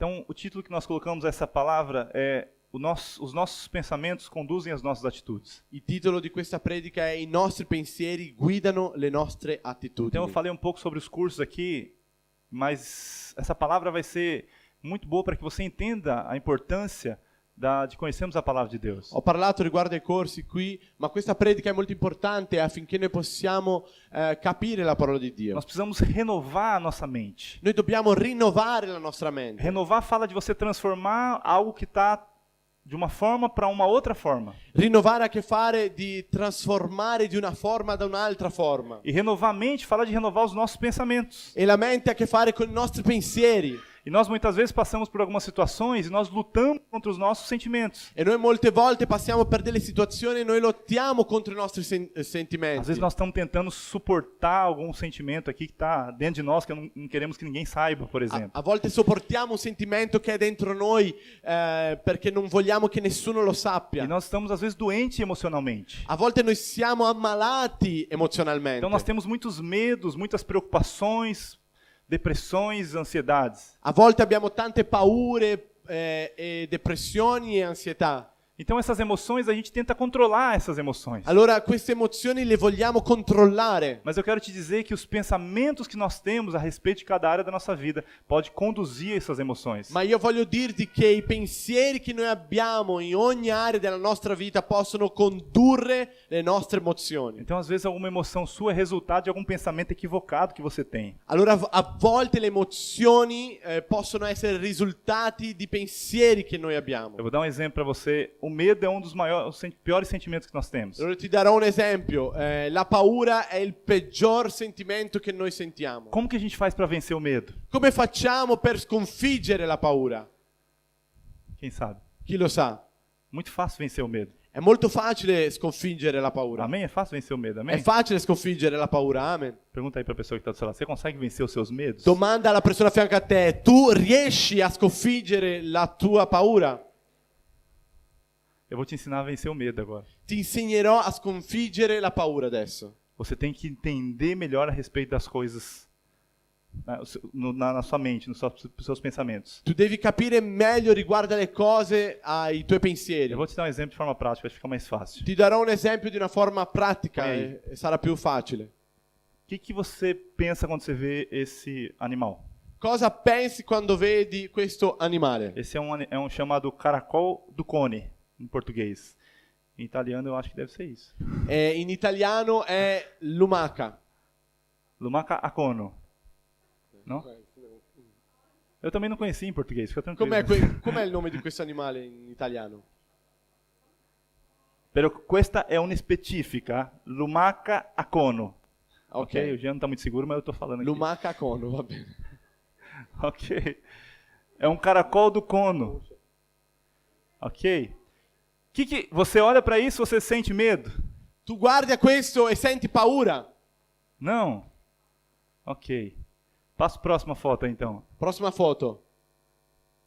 Então, o título que nós colocamos a essa palavra é os nossos pensamentos conduzem as nossas atitudes. Il titolo di questa predica è I nostri pensieri guidano le nostre attitudini. Então, eu falei um pouco sobre os cursos aqui, mas essa palavra vai ser muito boa para que você entenda a importância de conhecermos a palavra de Deus. Ho parlato riguardo ai corsi qui, ma questa predica è molto importante affinché noi possiamo capire la parola di Dio. Nós precisamos renovar a nossa mente. Noi dobbiamo rinnovare la nostra mente. Renovar fala de você transformar algo que está de uma forma para uma outra forma. Rinnovare ha a che fare di trasformare di una forma da un'altra forma. E renovar a mente fala de renovar os nossos pensamentos. E la mente ha a che fare con i nostri pensieri. E nós muitas vezes passamos por algumas situações e nós lutamos contra os nossos sentimentos. E noi molte volte passiamo per delle situazioni e noi lottiamo contro i nostri sentimenti. Às vezes nós estamos tentando suportar algum sentimento aqui que está dentro de nós que não queremos que ninguém saiba, por exemplo. A volte sopportiamo un sentimento che è dentro noi perché non vogliamo che nessuno lo sappia. E nós estamos às vezes doentes emocionalmente. A volte noi siamo ammalati emozionalmente. Então nós temos muitos medos, muitas preocupações, depressões, ansiedades. A volte abbiamo tante paure e depressioni e ansietà. Então essas emoções, a gente tenta controlar essas emoções. Allora queste emozioni le vogliamo controllare. Mas eu quero te dizer que os pensamentos que nós temos a respeito de cada área da nossa vida pode conduzir essas emoções. Ma io voglio dirti che i pensieri che noi abbiamo in ogni area della nostra vita possono condurre le nostre emozioni. Então às vezes alguma emoção sua é resultado de algum pensamento equivocado que você tem. Allora a volte le emozioni possono essere risultati di pensieri che noi abbiamo. Eu vou dar um exemplo para você. O medo é um dos piores sentimentos que nós temos. Allora ti darò un esempio. La paura è il peggior sentimento che noi sentiamo. Como que a gente faz para vencer o medo? Come facciamo per sconfiggere la paura? Quem sabe? Chi lo sa? Muito fácil vencer o medo. È molto facile sconfiggere la paura. Amém? É fácil vencer o medo, amém? È facile sconfiggere la paura, amen. Pergunta aí para a pessoa que está do seu lado. Você consegue vencer os seus medos? Domanda alla persona a fianco a te: tu riesci a sconfiggere la tua paura? Eu vou te ensinar a vencer o medo agora. Ti insegnerò a sconfiggere la paura adesso. Você tem que entender melhor a respeito das coisas na sua mente, nos seus pensamentos. Tu devi capire meglio riguardo alle cose, ai tuoi pensieri. Eu vou te dar um exemplo de forma prática, acho que fica mais fácil. Ti darò un esempio di una forma pratica Ehi. e sarà più facile. O que você pensa quando você vê esse animal? Cosa pensi quando vedi questo animale? Esse é um chamado caracol do cone, em português. Em italiano eu acho que deve ser isso. In italiano è lumaca. Lumaca acono. Não? Eu também não conheci em português, fica tranquilo. Com'è il nome di questo animale in italiano? Pero questa è un'specifica, lumaca acono. Ok. O Jean não está muito seguro, mas eu estou falando aqui. Lumaca cono, va bene. Ok. É um caracol do cono. Ok. Que você olha para isso, você sente medo? Tu guardi a questo e senti paura? Não. Ok. Passa a próxima foto aí, então. Prossima foto.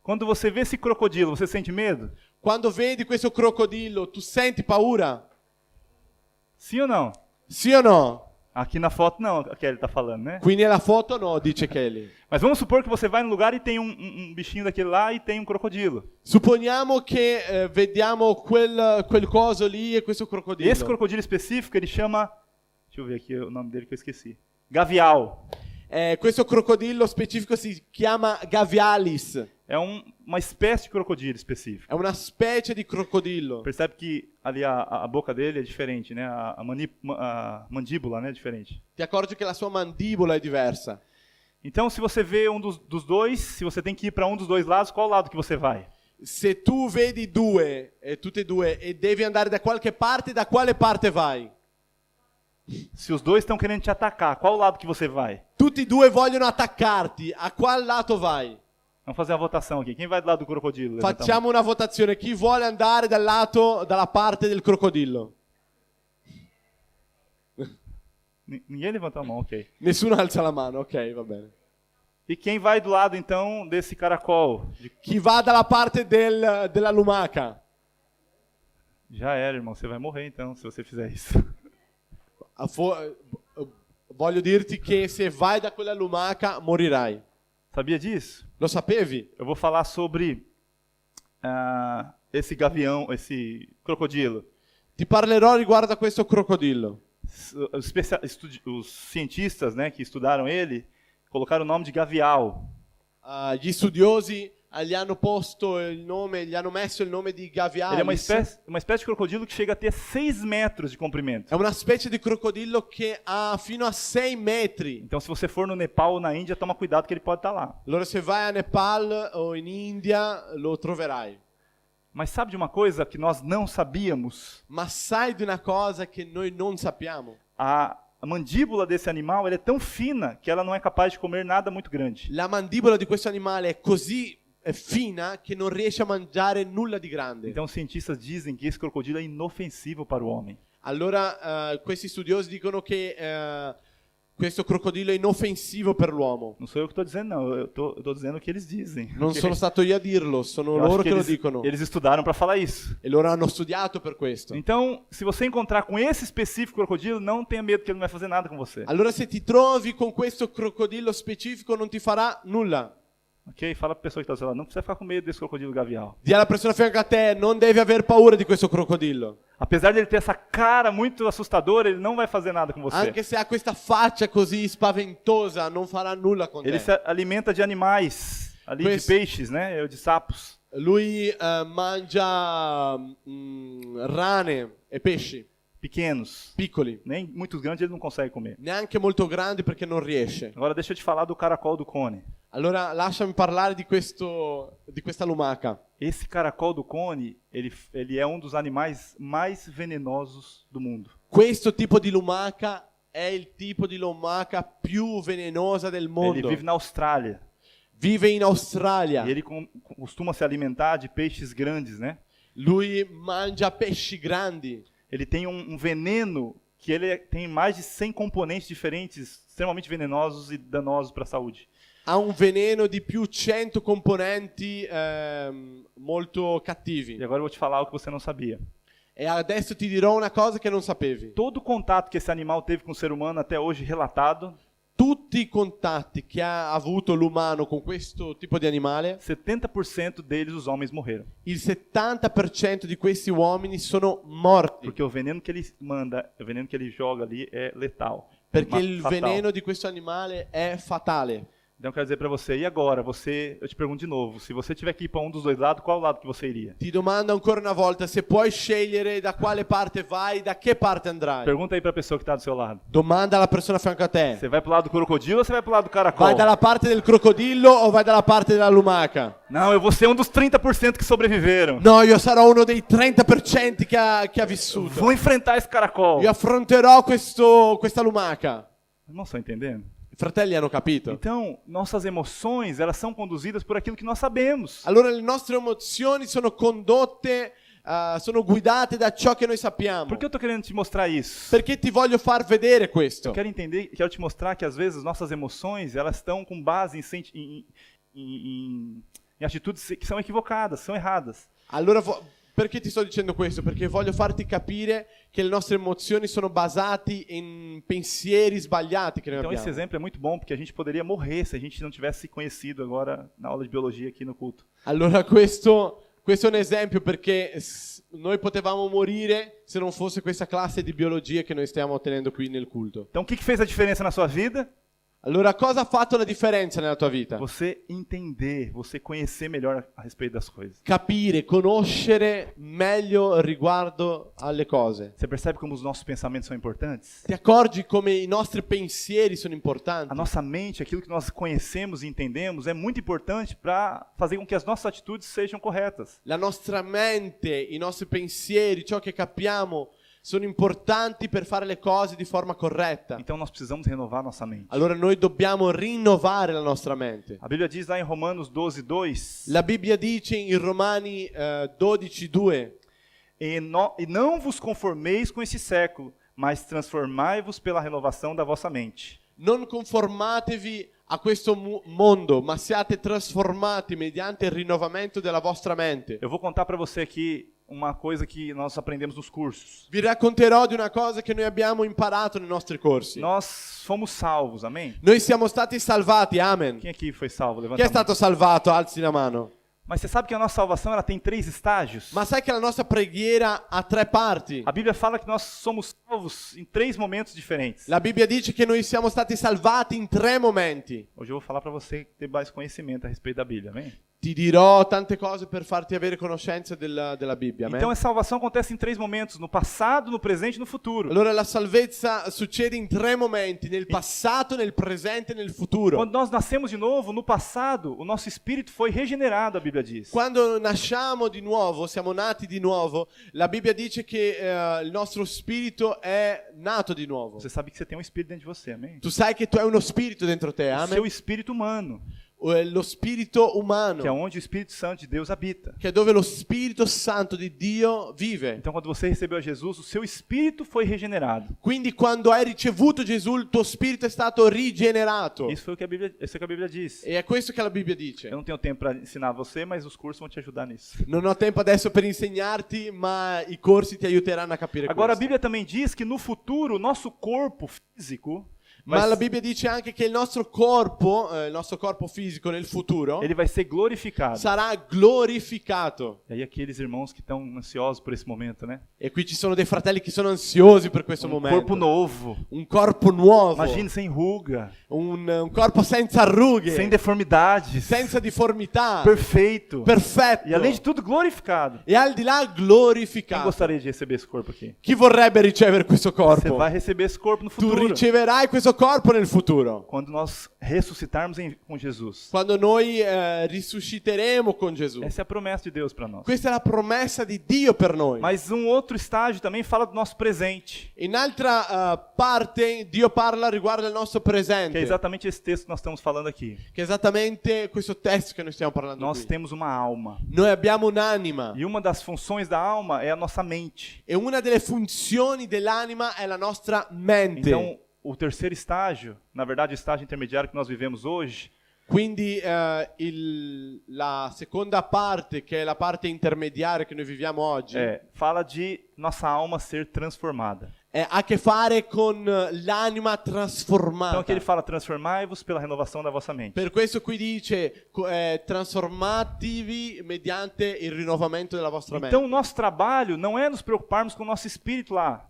Quando você vê esse crocodilo, você sente medo? Quando vedi questo crocodilo, tu senti paura? Sim ou não? Sì o no? Aqui na foto não, a Kelly está falando, né? Qui nella foto no, dice Kelly. Mas vamos supor que você vai num lugar e tem um bichinho daquele lá e tem um crocodilo. Supponiamo che vediamo quel coso lì e questo crocodilo. Esse crocodilo específico, ele chama... Deixa eu ver aqui o nome dele que eu esqueci. Gavial. Questo crocodilo specifico si chiama Gavialis. É uma espécie de crocodilo específico. È una specie di crocodilo. Percebe que ali a boca dele é diferente, né? A mandíbula, né, é diferente. Ti accorgi che la sua mandibola è diversa. Então, se você vê um dos dois, se você tem que ir para um dos dois lados, qual lado que você vai? Se tu vedi due, tutte e due, e devi andare da qualche parte, da quale parte vai? Se os dois estão querendo te atacar, qual lado que você vai? Tutti e due vogliono attaccarti, a qual lato vai? Vamos fazer uma votação aqui. Quem vai do lado do crocodilo? Levanta a mão. Facciamo una votazione. Chi vuole andare dalla parte del crocodilo? Ninguém levantou a mão, ok. Nessuno alza la mano, ok, va bene. E quem vai do lado, então, desse caracol? Chi va dalla parte della lumaca? Já era, irmão. Você vai morrer, então, se você fizer isso. Voglio dirti che se vai da quella lumaca morirai. Sabia disso? Lo sapevi? Eu vou falar sobre esse gavião, esse crocodilo. Ti parlerò riguardo a questo crocodilo. Os cientistas, né, que estudaram ele colocaram o nome de gavial. Gli studiosi gli hanno messo il nome di Ele é Gavialis. uma espécie de crocodilo que chega a ter 6 metros de comprimento. È una specie di crocodilo che ha fino a 6 metri. Então, se você for no Nepal ou na Índia, toma cuidado que ele pode estar lá. Allora se vai a Nepal o in India lo troverai. Mas sabe de uma coisa que nós não sabíamos? Ma sai di una cosa che noi non sappiamo? A mandíbula desse animal ela é tão fina que ela não é capaz de comer nada muito grande. La mandibola di questo animale è così fina che non riesce a mangiare nulla di grande. Então, os cientistas dizem que esse crocodilo é inofensivo para o homem. Allora questi studiosi dicono che questo crocodilo è inoffensivo per l'uomo. Não sou eu que estou dizendo, não. Eu tô dizendo o que eles dizem. Non sono stato io a dirlo, sono Eu acho loro che lo eles, dicono. eles estudaram para falar isso. E loro hanno studiato per questo. Então, se você encontrar com esse específico crocodilo, não tenha medo que ele não vai fazer nada com você. Allora se ti trovi con questo crocodilo specifico non ti farà nulla. Ok? Fala para a pessoa que está do seu lado, não precisa ficar com medo desse crocodilo gavial. Dì alla persona a fianco a te, non devi aver paura di questo crocodilo. Apesar de ele ter essa cara muito assustadora, ele não vai fazer nada com você. Anche se ha questa faccia così spaventosa, non farà nulla con Ele te. se alimenta de animais, ali de Pois- peixes, né? De sapos. Lui mangia rane e pesci, Pequenos. piccoli. Nem muito grandes ele não consegue comer. Neanche molto grandi perché non riesce. Agora deixa eu te falar do caracol do cone. Allora lasciami parlare di questa lumaca. Esse caracol do cone, ele é um dos animais mais venenosos do mundo. Questo tipo di lumaca è il tipo di lumaca più velenosa del Ele mondo. vive na Austrália. Vive in Australia. E ele costuma se alimentar de peixes grandes, né? Lui mangia pesci grandi. Ele tem um veneno que tem mais de 100 componentes diferentes, extremamente venenosos e danosos para a saúde. Ha un veleno di più 100 componenti molto cattivi. E agora eu vou te falar o que você não sabia. E adesso ti dirò una cosa che non sapevi. Todo o contato que esse animal teve com o ser humano até hoje relatado, Tutti i contatti che ha avuto l'umano con questo tipo di animale, 70% deles os homens morreram. il 70% di questi uomini sono morti. Porque o veneno que ele manda, o veneno que ele joga ali é letal. Perché il fatal. veleno di questo animale è fatale. Então eu quero dizer para você, e agora? Eu te pergunto de novo, se você tiver que ir para um dos dois lados, qual lado que você iria? Ti domando ancora una volta se puoi scegliere da quale parte vai, da che parte andrai. Pergunta aí para a pessoa que está do seu lado. Domanda alla persona a fianco a te. Você vai pro lado do crocodilo ou você vai pro lado do caracol? Vai dalla parte del crocodillo o vai dalla parte della lumaca? Não, eu vou ser um dos 30% que sobreviveram. No, io sarò uno dei 30% che ha vissuto. Vou enfrentar esse caracol. Io affronterò questa lumaca. Não estão entendendo? I fratelli hanno capito. Então, nossas emoções, elas são conduzidas por aquilo que nós sabemos. Allora le nostre emozioni sono condotte, sono guidate da ciò che noi sappiamo. Por que eu estou querendo te mostrar isso? Perché ti voglio far vedere questo. Eu quero te mostrar que às vezes nossas emoções, elas estão com base em atitudes que são equivocadas, são erradas. Allora perché ti sto dicendo questo? Perché voglio farti capire che le nostre emozioni sono basate in pensieri sbagliati che noi Então esse abbiamo. exemplo é muito bom, porque a gente poderia morrer se a gente não tivesse se conhecido agora na aula de biologia aqui no culto. Allora questo è un esempio perché noi potevamo morire se non fosse questa classe di biologia che noi stiamo tenendo qui nel culto. Então o que fez a diferença na sua vida? Allora cosa ha fatto la differenza nella tua vita? Você entender, você conhecer melhor a respeito das coisas. Capire, conoscere meglio riguardo alle cose. Você percebe como os nossos pensamentos são importantes? Ti accorgi come i nostri pensieri sono importanti? A nossa mente, aquilo que nós conhecemos e entendemos, é muito importante para fazer com que as nossas atitudes sejam corretas. La nostra mente, i nostri pensieri, ciò che capiamo sono importanti per fare le cose di forma corretta. Então nós precisamos renovar nossa mente. Allora noi dobbiamo rinnovare la nostra mente. A Bíblia diz lá em Romanos 12:2, La Bibbia dice in Romani 12:2 e não vos conformeis com esse século, mas transformai-vos pela renovação da vossa mente. non conformatevi a questo mondo, ma siate trasformati mediante il rinnovamento della vostra mente. Eu vou contar para você aqui uma coisa que nós aprendemos nos cursos. Vi racconterò di una cosa che noi abbiamo imparato nei nostri corsi. Nós fomos salvos, amém? Noi siamo stati salvati, amen. Quem aqui foi salvo? Chi Levanta è a mão. stato salvato? Alzi la mano. Mas você sabe que a nossa salvação ela tem 3 estágios? Ma sai che la nostra preghiera ha 3 parti? A Bíblia fala que nós somos salvos em 3 momentos diferentes. La Bibbia dice che noi siamo stati salvati in 3 momenti. Hoje eu vou falar para você ter mais conhecimento a respeito da Bíblia, amém? Ti dirò tante cose per farti avere conoscenza della Bibbia. Amen? Então a salvação acontece em 3 momentos: no passado, no presente e no futuro. Allora la salvezza succede in 3 momenti, nel passato, nel presente e nel futuro. Quando nós nascemos de novo, no passado, o nosso espírito foi regenerado, a Bíblia diz. Quando nasciamo di nuovo, siamo nati di nuovo, la Bibbia dice che il nostro spirito è nato di nuovo. Você sabe que você tem um espírito dentro de você, amém? Tu sai che tu hai uno spirito dentro te, O amen? seu espírito humano, Lo spirito umano, que é onde o Espírito Santo de Deus habita. che è dove lo Spirito Santo di Dio vive. Então, quando você recebeu a Jesus, o seu espírito foi regenerado. Quindi quando hai ricevuto Gesù, il tuo spirito è stato rigenerato. Isso é o que a Bíblia diz. E è questo che la Bibbia dice. Eu não tenho tempo para ensinar você, mas os cursos vão te ajudar nisso. Non ho tempo adesso per insegnarti, ma i corsi ti aiuteranno a capire Agora, a questo. Bíblia também diz que no futuro, o nosso corpo físico Ma vai, la Bibbia dice anche che il nostro corpo fisico nel futuro, ele vai ser glorificado. sarà glorificato. E aí aqueles irmãos que estão ansiosos por esse momento, né? E qui ci sono dei fratelli che sono ansiosi per questo momento. Corpo novo. Un corpo nuovo. Imagine sem ruga, Un corpo senza rughe. sem deformidades, Senza difformità. perfeito. Perfetto. E além de tudo, glorificado. E al di là Quem glorificato. gostaria de receber esse corpo aqui? Chi vorrebbe ricevere questo Você corpo? vai receber esse corpo no Tu futuro. riceverai questo corpo nel futuro. Quando nós ressuscitarmos com Jesus. Quando noi risusciteremo con Gesù. Essa é a promessa de Deus para nós. Questa è la promessa di Dio per noi. Mas um outro estágio também fala do nosso presente, In altra parte Dio parla riguardo al nostro que é presente. exatamente esse texto que nós estamos falando aqui. Che è esattamente questo testo che noi stiamo parlando Nós qui. temos uma alma. Noi abbiamo un'anima. E uma das funções da alma é a nossa mente. E una delle funzioni dell'anima è la nostra mente. Então, o terceiro estágio, na verdade, o estágio intermediário que nós vivemos hoje, Quindi la seconda parte, che è la parte intermediaria che noi viviamo oggi, fala de nossa alma ser transformada. ha a che fare con l'anima trasformata. Então aqui ele fala, transformai-vos pela renovação da vossa mente. Per questo qui dice trasformatevi mediante il rinnovamento della vostra mente. Então o nosso trabalho não é nos preocuparmos com o nosso espírito lá.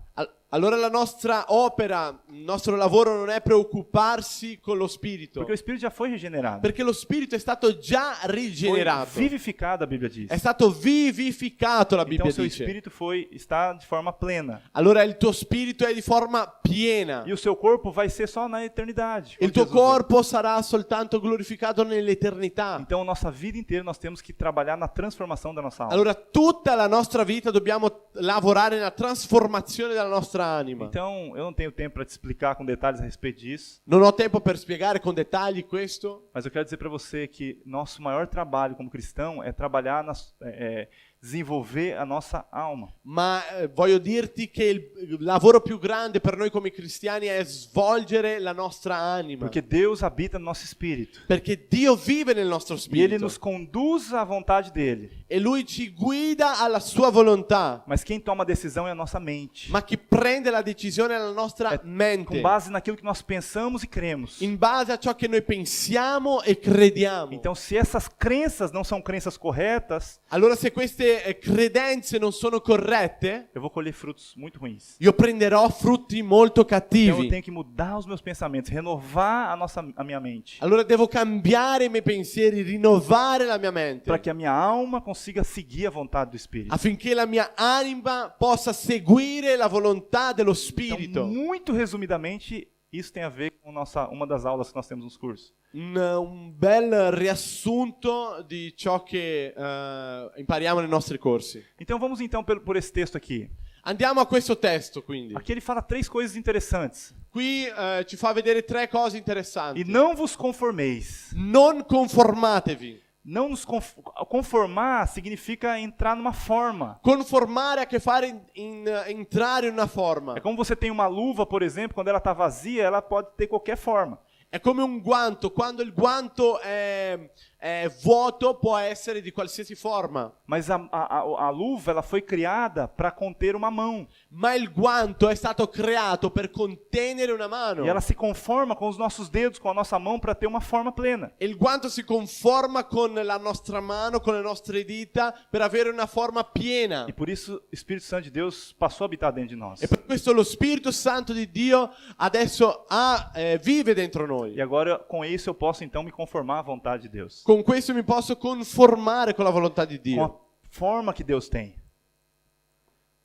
Allora la nostra opera, il nostro lavoro non è preoccuparsi con lo spirito, Porque o espírito já foi regenerado. perché lo spirito è stato già Foi rigenerato, vivificado, a Bíblia diz. è stato vivificato, la Então Bibbia seu dice. espírito está de forma plena. Allora il tuo spirito è di forma piena. E o seu corpo vai ser só na eternidade. Il quando tuo Jesus voltar. corpo sarà soltanto glorificato nell'eternità. Então, nossa vida inteira nós temos que trabalhar na transformação da nossa alma. Allora tutta la nostra vita dobbiamo lavorare nella trasformazione della nostra anima. Então, eu não tenho tempo para te explicar com detalhes a respeito disso, Non ho tempo per spiegare con dettagli questo, mas eu quero dizer para você que nosso maior trabalho como cristão é trabalhar, desenvolver a nossa alma. ma voglio dirti che il lavoro più grande per noi come cristiani è svolgere la nostra anima. Porque Deus habita no nosso espírito. Perché Dio vive nel nostro E Ele spirito nos conduz à vontade dEle. e Lui ci guida alla sua volontà. Mas quem toma a decisão é a nossa mente. Ma chi prende la decisione è la nostra mente, Com base naquilo que nós pensamos e cremos. in base a ciò che noi pensiamo e crediamo. Então, se essas crenças não são crenças corretas, Allora se queste credenze non sono corrette, eu vou colher frutos muito ruins. io prenderò frutti molto Então, eu cattivi. tenho que mudar os meus pensamentos, renovar a minha mente, Allora devo cambiare i miei pensieri, rinnovare la mia mente, para que a minha alma consiga seguir a vontade do Espírito. affinché la mia anima possa seguire la volontà dello Então, Spirito. muito resumidamente, isso tem a ver com uma das aulas que nós temos nos cursos. Un bel riassunto di ciò che impariamo nei nostri corsi. Então, vamos então por esse texto aqui. Andiamo a questo testo, quindi. Aqui ele fala 3 coisas interessantes. Qui ci fa vedere 3 cose E interessanti. não vos conformeis. Non conformatevi. Não nos conformar significa entrar numa forma. Conformare ha a che fare entrare in una forma. É como você tem uma luva, por exemplo, quando ela está vazia, ela pode ter qualquer forma. È come un guanto, quando il guanto è vuoto può essere di qualsiasi forma. Mas a luva, ela foi criada para conter uma mão. Ma il guanto è stato creato per contenere una mano. E ela se conforma com os nossos dedos, com a nossa mão, para ter uma forma plena. E il guanto si conforma con la nostra mano, con le nostre dita, per avere una forma piena. E por isso o Espírito Santo de Deus passou a habitar dentro de nós. E per questo lo Spirito Santo di Dio adesso vive dentro noi. E agora, com isso, eu posso então me conformar à vontade de Deus. Con questo mi posso conformare con la volontà di Com Dio, a forma que Deus tem.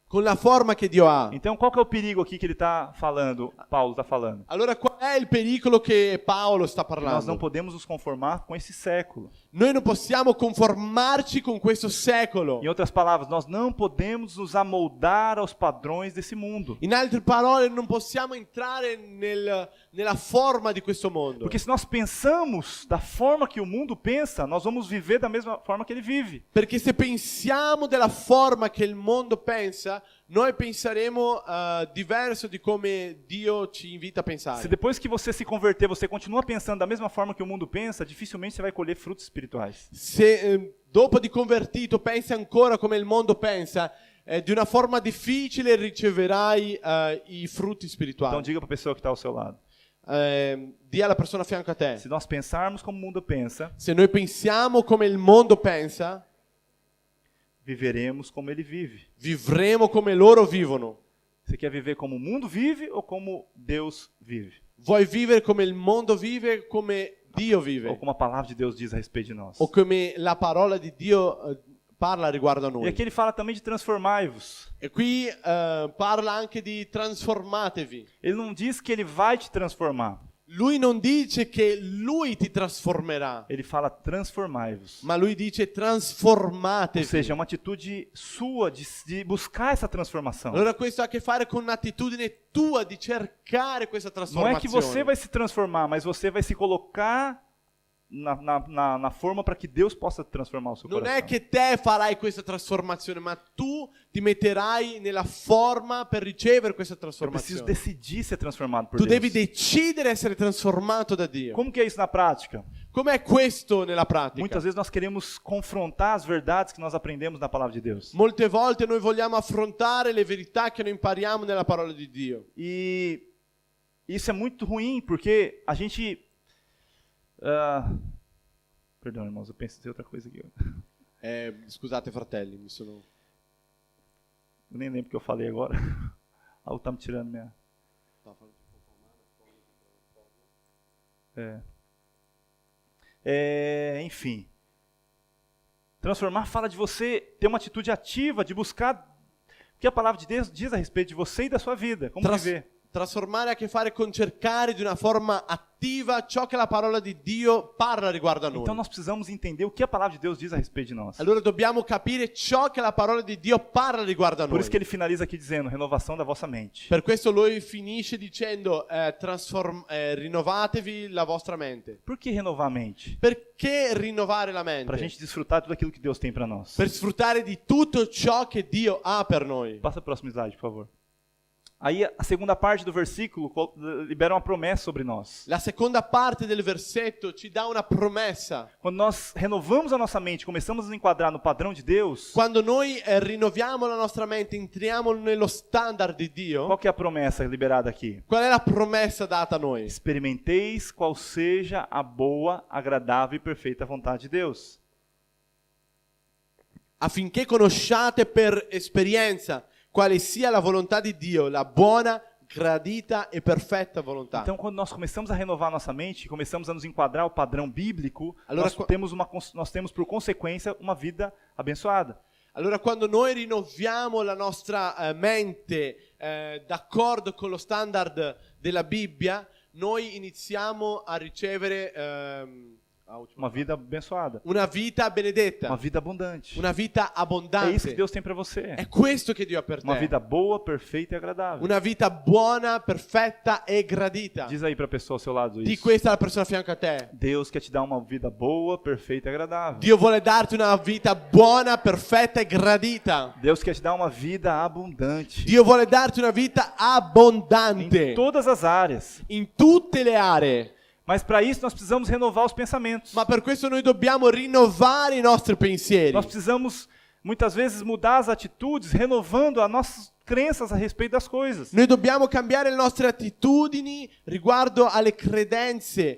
con la forma che Dio ha. Então, qual que é o perigo aqui que ele está falando, Paulo está falando? Allora qual è il pericolo che Paolo sta Nós não parlando? podemos nos conformar com esse século. Noi non possiamo conformarci con questo secolo. Em outras palavras, nós não podemos nos amoldar aos padrões desse mundo. In altre parole, non possiamo entrare nella forma di questo mondo. Porque se nós pensamos da forma que o mundo pensa, nós vamos viver da mesma forma que ele vive. Perché se pensiamo della forma che il mondo pensa, noi penseremo diverso di come Dio ci invita a Se pensare. depois que você se converter, você continua pensando da mesma forma que o mundo pensa, dificilmente você vai colher frutos espirituais. Se dopo di convertito pensi ancora come il mondo pensa, di una forma difficile riceverai i frutti Então spirituali. diga para a pessoa que está ao seu lado. Dì alla persona a fianco a te. Se nós pensarmos como o mundo pensa, Se noi pensiamo come il mondo pensa, viveremos como ele vive. vivremo come loro vivono. Você quer viver como o mundo vive ou como Deus vive? Vuoi vivere come il mondo vive, come Dio Ou vive? como a palavra de Deus diz a respeito de nós? O come la parola di Dio parla riguardo a E noi? aqui ele fala também de transformai-vos. E qui parla anche di trasformatevi. Ele não diz que ele vai te transformar. Lui non dice che lui ti trasformerà, Ele fala transformai-vos. ma lui dice Ou trasformatevi. seja, é uma atitude sua de buscar essa transformação. Allora questo ha a che fare con un'attitudine tua di cercare questa Não é que você trasformazione. vai se transformar, mas você vai se colocar na forma para que Deus possa transformar o seu Non coração. è che te farai questa trasformazione, ma tu ti metterai nella forma per ricevere questa Eu preciso trasformazione. decidir ser transformado por Tu Deus. devi decidere di essere trasformato da Dio. Como que é isso na prática? Com'è questo nella pratica? Muitas vezes nós queremos confrontar as verdades que nós aprendemos na palavra de Deus. Molte volte noi vogliamo affrontare le verità che noi impariamo nella parola di Dio. E isso é muito ruim, porque a gente... perdão, irmãos, eu pensei em outra coisa aqui. Scusate fratelli, mi sono... Eu nem lembro o que eu falei agora. Algo tá me tirando minha... enfim. Transformar fala de você ter uma atitude ativa, de buscar o que a palavra de Deus diz a respeito de você e da sua vida. Como viver. Trasformare ha a che fare con cercare di una forma attiva ciò che la parola di Dio parla riguardo a noi. Então nós precisamos entender o que a palavra de Deus diz a respeito de nós. Allora dobbiamo capire ciò che la parola di Dio parla riguardo a Por noi. isso que ele finaliza aqui dizendo, renovação da vossa mente. Per questo lui finisce dicendo rinnovatevi la vostra mente. Por que renovar a mente? Perché rinnovare la Para a mente? gente desfrutar de tudo aquilo que Deus tem para nós. Per sfruttare di tutto ciò che Dio ha per noi. Passa a próxima slide, por favor. Aí a segunda parte do versículo libera uma promessa sobre nós. La seconda parte del versetto ci dà una promessa. Quando nós renovamos a nossa mente, começamos a nos enquadrar no padrão de Deus, Quando noi rinnoviamo la nostra mente, entriamo nello standard di Dio, qual que é a promessa liberada aqui? qual è la promessa data a noi? Experimenteis qual seja a boa, agradável e perfeita vontade de Deus. Affinché conosciate per esperienza quale sia la volontà di Dio, la buona, gradita e perfetta volontà. Então, quando nós começamos a renovar a nossa mente, começamos a nos enquadrar ao padrão bíblico, Allora, nós temos por consequência uma vida abençoada. Allora quando noi rinnoviamo la nostra mente d'accordo con lo standard della Bibbia, noi iniziamo a ricevere Uma vida abençoada. una vita benedetta, Uma vida abundante. una vita É isso que abbondante. Deus tem para você. È questo che Dio ha per Uma te. vida boa, perfeita e agradável. Una vita buona, perfetta e gradita. Diz aí para a pessoa ao seu lado Di isso. questa alla persona a fianco a te. Deus quer te dar uma vida boa, perfeita e agradável. Dio vuole darti una vita buona, perfetta e gradita. Deus quer te dar uma vida abundante. Dio vuole darti una vita Em abbondante todas as áreas. in tutte le aree. Mas para isso nós precisamos renovar os pensamentos. Ma per questo noi dobbiamo rinnovare i nostri pensieri. Nós precisamos muitas vezes mudar as atitudes, renovando as nossas crenças a respeito das coisas. Noi dobbiamo cambiare le nostre attitudini riguardo alle credenze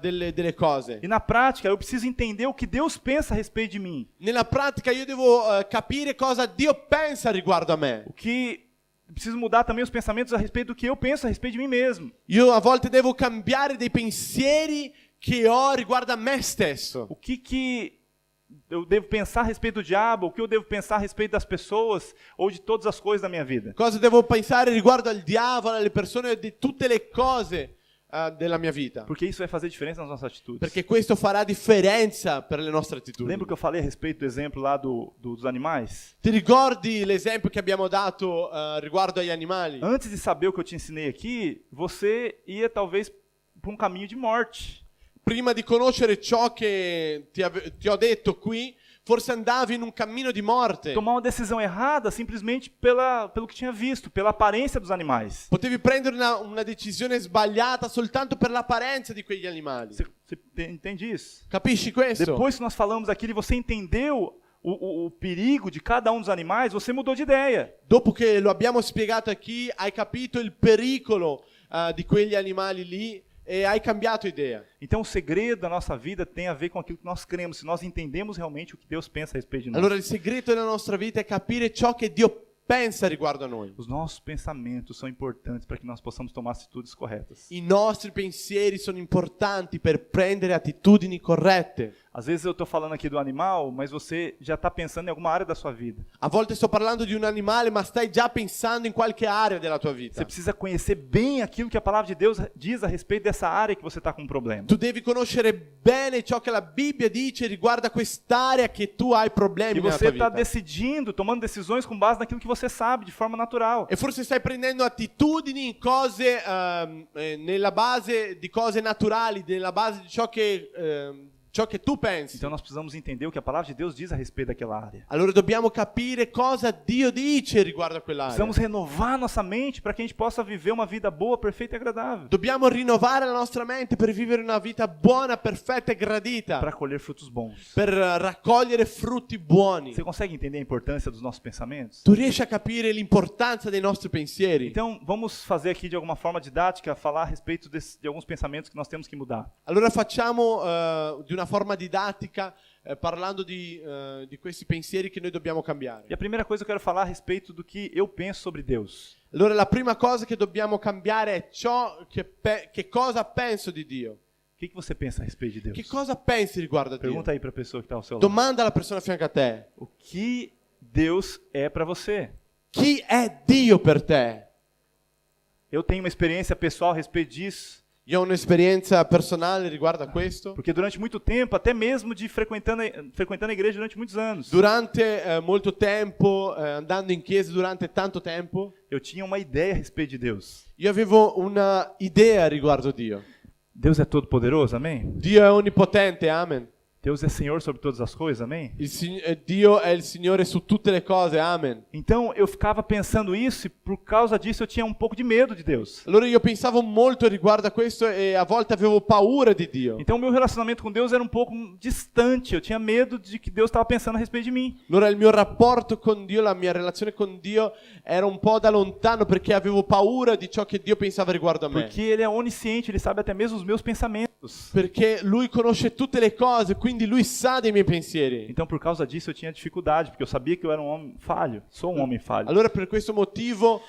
delle cose. E na prática, eu preciso entender o que Deus pensa a respeito de mim. Nella pratica io devo capire cosa Dio pensa riguardo a me. Preciso mudar também os pensamentos a respeito do que eu penso a respeito de mim mesmo. Io a volte devo cambiare dei pensieri che ho riguardo a me stesso. O que eu devo pensar a respeito do diabo, o que eu devo pensar a respeito das pessoas ou de todas as coisas da minha vida. Cosa devo pensare riguardo al diavolo, alle persone e di tutte le cose della mia vita. Porque isso vai fazer diferença nas nossas atitudes. Perché questo farà differenza per le nostre attitudini. Lembra que eu falei a respeito do exemplo lá dos animais? Ti ricordi l'esempio che abbiamo dato riguardo agli animali? Antes de saber o que eu te ensinei aqui, você ia talvez por um caminho de morte. Prima di conoscere ciò che ti ho detto qui, forse andavi in un cammino di morte. Tomar uma decisão errada simplesmente pelo que tinha visto, pela aparência dos animais. Potevi prendere una decisione sbagliata soltanto per l'apparenza di quegli animali. Você entende isso? Capisci questo? Depois que nós falamos aquilo e você entendeu o perigo de cada um dos animais, você mudou de ideia. Dopo che lo abbiamo spiegato aqui, hai capito il pericolo di quegli animali lì e hai cambiato idea. Então o segredo da nossa vida tem a ver com aquilo que nós cremos, se nós entendemos realmente o que Deus pensa a respeito de nós. Allora il segreto della nostra vita è capire ciò che Dio pensa riguardo a noi. Os nossos pensamentos são importantes para que nós possamos tomar atitudes corretas. I nostri pensieri sono importanti per prendere attitudini corrette. Às vezes eu estou falando aqui do animal, mas você já está pensando em alguma área da sua vida. A volte sto parlando di un animale, ma stai già pensando in qualche area della tua vita. Você precisa conhecer bem aquilo que a palavra de Deus diz a respeito dessa área que você está com um problema. Tu devi conoscere bene ciò che la Bibbia dice riguardo a quest'area che tu hai problemi E nella você tua está vita. decidindo, tomando decisões com base naquilo que você sabe, de forma natural. E forse stai prendendo attitudini in cose nella base di cose naturali, nella base di ciò che tu pensi. Então nós precisamos entender o que a palavra de Deus diz a respeito daquela área. Allora dobbiamo capire cosa Dio dice riguardo a quell'area. Precisamos renovar nossa mente para que a gente possa viver uma vida boa, perfeita e agradável. Dobbiamo rinnovare la nostra mente per vivere una vita buona, perfetta e gradita, Para colher frutos bons. per raccogliere frutti buoni. Você consegue entender a importância dos nossos pensamentos? Tu riesci a capire l'importanza dei nostri pensieri? Então vamos fazer aqui de alguma forma didática, falar a respeito de alguns pensamentos que nós temos que mudar. Allora facciamo di una forma didattica parlando di questi pensieri che noi dobbiamo cambiare. E a primeira coisa que eu quero falar a respeito do que eu penso sobre Deus. Allora la prima cosa che dobbiamo cambiare è ciò che cosa penso di Dio. O que você pensa a respeito de Deus? Che cosa pensi riguardo a Dio? Pergunta aí para a pessoa que está ao seu lado. Domanda alla persona a fianco a te. O que Deus é para você? Chi è Dio per te? Eu tenho uma experiência pessoal a respeito disso. Io ho un'esperienza personale riguardo a questo. Porque durante muito tempo, até mesmo de frequentando a igreja durante muitos anos, Durante molto tempo, andando in chiesa durante tanto tempo, eu tinha uma ideia a respeito de Deus. io avevo una idea riguardo Dio. Deus é todo poderoso, amém? Dio è onnipotente, amen. Deus é Senhor sobre todas as coisas, amém? Dio è il Signore su tutte le cose, amen. Então eu ficava pensando isso e por causa disso eu tinha um pouco de medo de Deus. Allora io pensavo molto riguardo a questo e a volte avevo paura di Dio. Então o meu relacionamento com Deus era um pouco distante, eu tinha medo de que Deus estava pensando a respeito de mim. Allora il mio rapporto con Dio, la mia relazione con Dio era un po' da lontano perché avevo paura di ciò che Dio pensava riguardo a me. Porque Ele é onisciente, Ele sabe até mesmo os meus pensamentos. Perché Lui conosce tutte le cose, quindi Lui sa dei miei pensieri. Então por causa disso eu tinha dificuldade, porque eu sabia que eu era um homem falho, sou um homem falho. Allora per questo motivo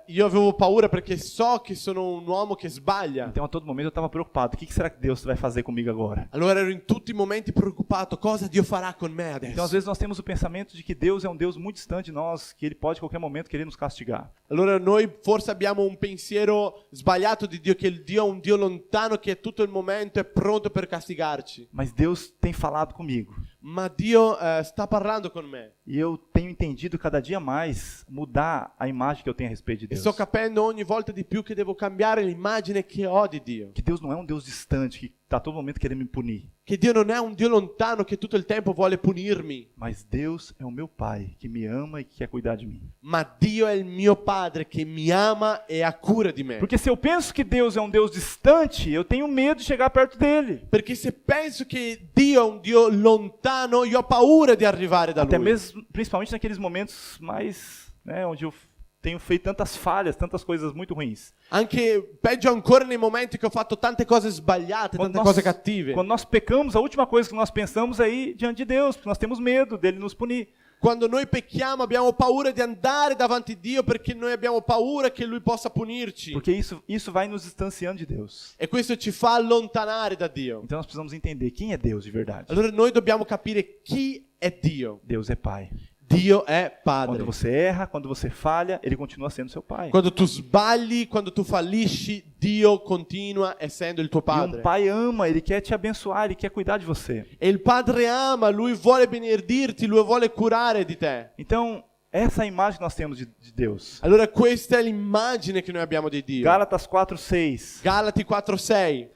io avevo paura perché so che sono un uomo che sbaglia. Então a todo momento eu estava preocupado, o que será que Deus vai fazer comigo agora? Allora ero in tutti i momenti preoccupato, cosa Dio farà con me Então às adesso? vezes nós temos o pensamento de que Deus é um Deus muito distante de nós, que Ele pode a qualquer momento querer nos castigar. Allora noi forse abbiamo un pensiero sbagliato di Dio, che il Dio è un Dio lontano che tutto il momento è pronto per castigarci. Mas Deus tem falado comigo. Ma Dio sta parlando con me. E eu tenho entendido cada dia mais mudar a imagem que eu tenho a respeito de E Deus. sto capendo ogni volta di più che devo cambiare l'immagine che ho di Dio. Que Deus não é um Deus distante, que está a todo momento querendo me punir. che Dio non è un Dio lontano che tutto il tempo vuole punirmi, Mas Deus é o meu Pai, que me ama e que quer cuidar de mim. ma Dio è il mio Padre che mi ama e ha cura di me. Porque se eu penso que Deus é um Deus distante, eu tenho medo de chegar perto dele. Perché se penso che Dio è un Dio lontano, io ho paura di arrivare da Até Lui. mesmo, principalmente naqueles momentos mais, né, onde eu tenho feito tantas falhas, tantas coisas muito ruins. Anche peggio ancora nei momenti che ho fatto tante cose sbagliate, tante cose cattive. Quando nós pecamos, a última coisa que nós pensamos é ir diante de Deus, porque nós temos medo dele nos punir. Quando noi pecchiamo abbiamo paura di andare davanti a Dio perché noi abbiamo paura che Lui possa punirci. Porque isso vai nos distanciando de Deus. E questo ci fa allontanare da Dio. Então nós precisamos entender quem é Deus de verdade. Allora noi dobbiamo capire chi è Dio. Deus é Pai. Dio è Padre. Quando você erra, quando você falha, Ele continua sendo seu Pai. Quando tu sbagli, quando tu fallisci, Dio continua essendo il tuo E Padre. Pai ama, Ele quer te abençoar, Ele quer cuidar de você. E il Padre ama, Lui vuole benedirti, Lui vuole curare di te. Então, essa é a imagem que nós temos de Deus. Allora questa è l'immagine che noi abbiamo di Dio. Gálatas 4:6. Galati 4:6.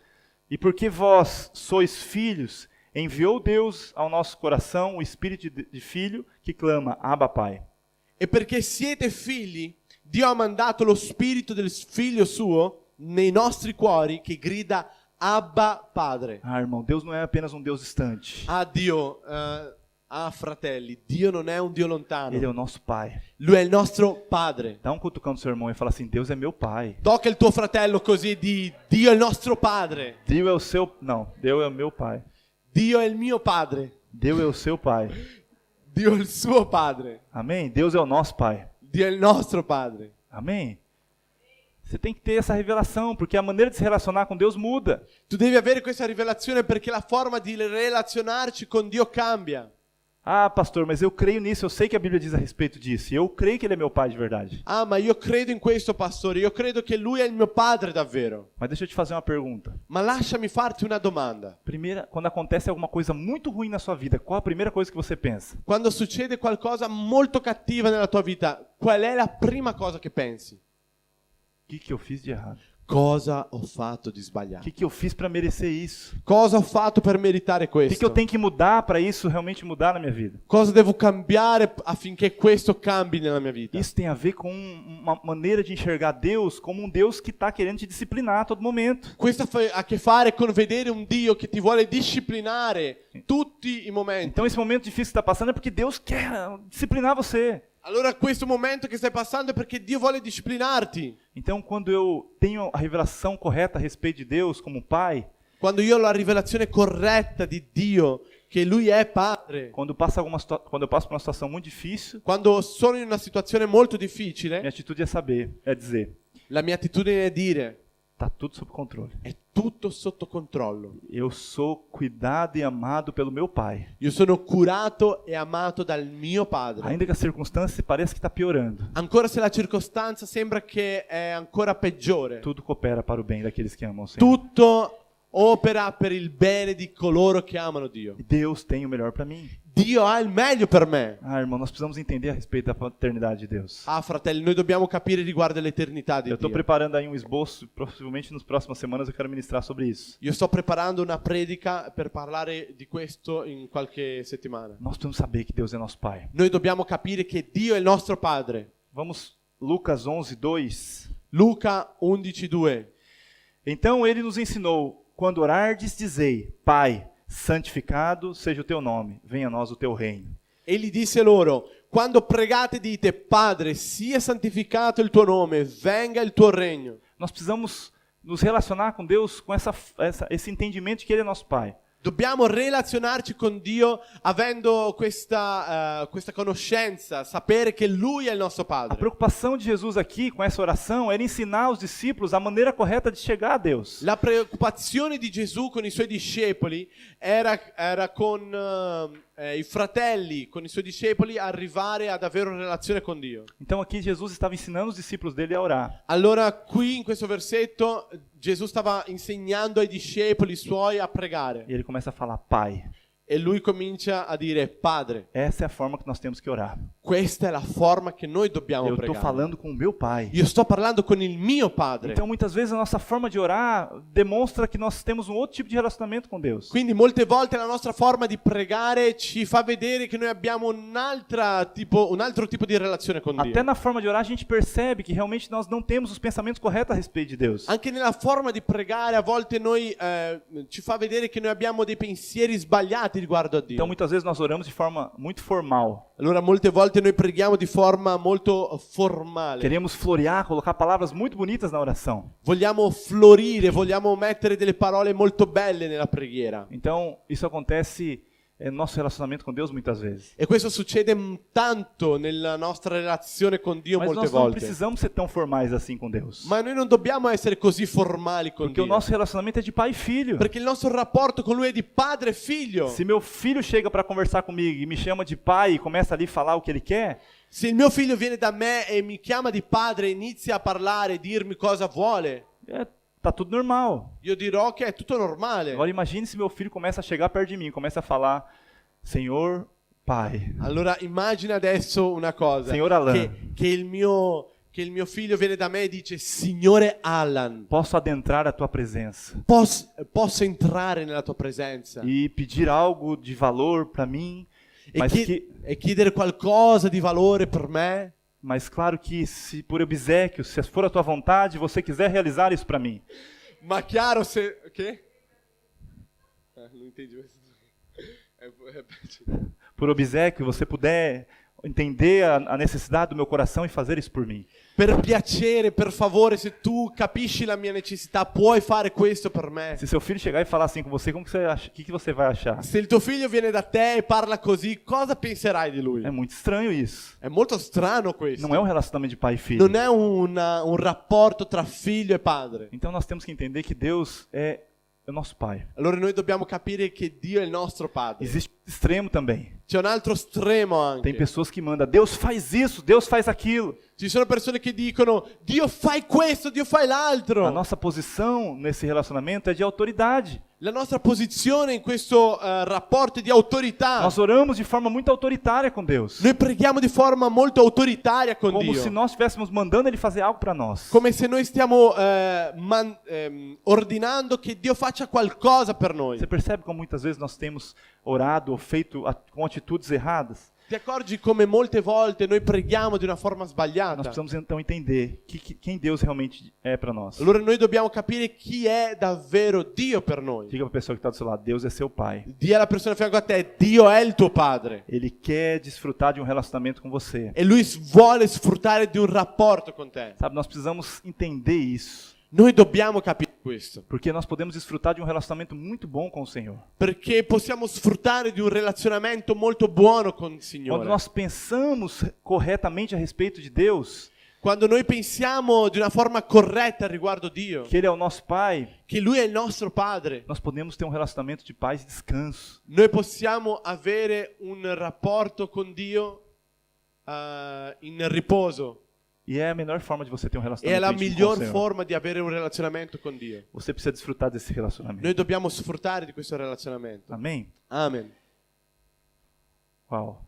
E porque vós sois filhos, enviou Deus ao nosso coração o espírito de filho que clama, Abba, Pai. E perché siete figli, Dio ha mandato lo spirito del figlio suo nei nostri cuori che grida Abba Padre. Ah, irmão, Deus não é apenas um Deus distante. Dio, fratelli, Dio non è un Dio lontano. Ele é o nosso Pai. Lui è il nostro Padre. Dá um cutucão no seu irmão e fala assim, Deus é meu Pai. Tocca il tuo fratello così di Dio è il nostro Padre. Deus é o seu... Não, Deus é o meu Pai. Dio è il mio Padre. Deus é o seu Pai. Dio è il suo Padre. Amém? Deus é o nosso Pai. Dio è il nostro Padre. Amém? Você tem que ter essa revelação, porque a maneira de se relacionar com Deus muda. Tu devi avere questa rivelazione perché la forma di relazionarci con Dio cambia. Ah, pastor, mas eu creio nisso, eu sei que a Bíblia diz a respeito disso, e eu creio que Ele é meu Pai de verdade. Ah, ma io credo in questo, pastore, io credo che Lui è il mio Padre davvero. Mas deixa eu te fazer uma pergunta. Ma lasciami farti una domanda. Primeira, quando acontece alguma coisa muito ruim na sua vida, qual a primeira coisa que você pensa? Quando succede qualcosa molto cattiva nella tua vita, qual è la prima cosa che pensi? O que eu fiz de errado? Cosa ho fatto di O sbagliato? que eu fiz para merecer isso? Cosa ho fatto per meritare O que eu questo? tenho que mudar para isso realmente mudar na minha vida? Cosa devo cambiare affinché questo cambi nella mia vita? Isso tem a ver com uma maneira de enxergar Deus como um Deus que está querendo te disciplinar a todo momento. Questo ha a che fare con vedere un Dio che ti vuole disciplinare tutti i momenti. Então esse momento difícil que está passando é porque Deus quer disciplinar você. Allora questo momento che stai passando è perché Dio vuole disciplinarti. Então quando eu tenho a revelação correta a respeito de Deus como Pai, Quando io ho la rivelazione corretta di Dio, che Lui è Padre. quando eu passo por uma situação muito difícil, Quando sono in una situazione molto minha difficile, atitude é dizer, la mia attitudine è dire, está tudo sob controle. è tutto sotto controllo. Eu sou cuidado e amado pelo meu Pai. Io sono curato e amato dal mio Padre. Ainda que a circunstância pareça que está piorando, Ancora se la circostanza sembra che è ancora peggiore, tudo coopera para o bem daqueles que amam o Senhor. tutto opera per il bene di coloro che amano Dio. E Deus tem o melhor para mim. Dio ha il meglio per me. Ah, irmão, nós precisamos entender a respeito da paternidade de Deus. Ah, fratelli, noi dobbiamo capire riguardo all'eternità di Eu estou Dio. preparando aí um esboço, possivelmente nas próximas semanas eu quero ministrar sobre isso. Io sto preparando una predica per parlare di questo in qualche settimana. Nós precisamos saber que Deus é nosso Pai. Noi dobbiamo capire che Dio è il nostro Padre. Vamos, Lucas 11:2. Luca 11:2. Então ele nos ensinou, quando orardes, dizei, Pai, santificado seja o teu nome, venha a nós o teu reino. Egli disse loro, quando pregate dite, Padre, sia santificato il tuo nome, venga il tuo regno. Nós precisamos nos relacionar com Deus com esse entendimento de que Ele é nosso Pai. Dobbiamo relazionarci con Dio avendo questa conoscenza, sapere che Lui è il nostro A Padre. preocupação de Jesus aqui com essa oração era ensinar os discípulos a maneira correta de chegar a Deus. La preoccupazione di Gesù con i suoi discepoli era con i fratelli, con i suoi discepoli, arrivare ad avere una relazione con Dio. Então aqui Jesus estava ensinando os discípulos dele a orar. Allora qui in questo versetto Gesù stava insegnando ai discepoli suoi a pregare E ele começa a falar, Pai. e lui comincia a dire Padre. Essa é a forma que nós temos que orar. Questa è la forma che noi dobbiamo Eu estou pregare. falando com o meu Pai. Io sto parlando con il mio Padre. Então, muitas vezes, a nossa forma de orar demonstra que nós temos um outro tipo de relacionamento com Deus. Quindi molte volte la nostra forma di pregare ci fa vedere che noi abbiamo un altro tipo di relazione con Dio. Até na forma de orar, a gente percebe que realmente nós não temos os pensamentos corretos a respeito de Deus. Anche nella forma di pregare a volte ci fa vedere che noi abbiamo dei pensieri sbagliati riguardo a Dio. Então, muitas vezes, nós oramos de forma muito formal. Allora molte volte noi preghiamo di forma molto formale. Queremos florear, colocar palavras muito bonitas na oração. Vogliamo florire, vogliamo mettere delle parole molto belle nella preghiera. Então, isso acontece no nosso relacionamento com Deus muitas vezes. E questo succede tanto nella nostra relazione con Dio Mas molte nós não volte. precisamos ser tão formais assim com Deus. Ma noi non dobbiamo essere così formali con Porque o Dio. nosso relacionamento é de pai e filho. Perché il nostro rapporto con Lui è di padre e figlio. Se meu filho chega para conversar comigo e me chama de pai e começa ali a falar o que ele quer, Se il mio figlio viene da me e mi chiama di padre e inizia a parlare e dirmi cosa vuole, tá tudo normal. io dirò che è tutto normale. Agora imagine se meu filho começa a chegar perto de mim, começa a falar, Senhor Pai, Allora immagina adesso una cosa, Signor Alan. che il mio figlio viene da me e dice: Signore Alan, posso adentrar a tua presença posso entrare nella tua presenza e pedir algo de valor para mim, e chiedere qualcosa di valore per me? mas claro que se por obséquio, se for a tua vontade, você quiser realizar isso para mim. Ma chiaro se... Che? Non entendi questo. Por obséquio, você puder entender a necessidade do meu coração e fazer isso por mim. Per piacere, per favore, se tu capisci la mia necessità, puoi fare questo per me. Se seu filho chegar e falar assim com você, como que você acha? O que você vai achar? Se il tuo figlio viene da te e parla così, cosa penserai di lui? É muito estranho isso. È molto strano questo. Não é um relacionamento de pai e filho. Non è un rapporto tra figlio e padre. Então nós temos que entender que Deus é o nosso Pai. Allora noi dobbiamo capire che Dio è il nostro padre. Existe um extremo também. C'è un altro estremo Tem anche. pessoas que mandam, Deus faz isso, Deus faz aquilo. Ci sono persone che dicono: Dio fai questo, Dio fai l'altro. A nossa posição nesse relacionamento é de autoridade. La nostra posizione in questo rapporto è di autorità. Nós oramos de forma muito autoritária com Deus. Noi preghiamo di forma molto autoritaria con Como Dio. se nós estivéssemos mandando Ele fazer algo para nós. Come se noi stiamo ordinando che Dio faccia qualcosa per noi. Você percebe como muitas vezes nós temos orado ou feito com atitudes erradas? Ti accorgi come molte volte noi preghiamo di una forma Nós sbagliata? precisamos então entender quem Deus realmente é para nós. Allora noi dobbiamo capire chi è davvero Dio per noi. Diga para a pessoa que está do seu lado, Deus é seu Pai. Dì alla persona a fianco a te: Dio è il tuo padre. Ele quer desfrutar de um relacionamento com você. E Lui vuole sfruttare di un rapporto con te. Sabe, nós precisamos entender isso. Noi dobbiamo capire questo. Porque nós podemos desfrutar de um relacionamento muito bom com o Senhor. Perché possiamo sfruttare di un relazionamento molto buono con il Quando Signore. nós pensamos corretamente a respeito de Deus, Quando noi pensiamo di una forma corretta riguardo Dio, que Ele é o nosso Pai, che Lui è il nostro Padre, nós podemos ter um relacionamento de paz e descanso. noi possiamo avere un rapporto con Dio in riposo. E é a melhor forma de você ter um È relacionamento la íntimo com o miglior Senhor. forma di avere un relazionamento con Dio. Você precisa desfrutar desse relacionamento. Noi dobbiamo sfruttare di questo relazionamento. Amém? Amen. Uau.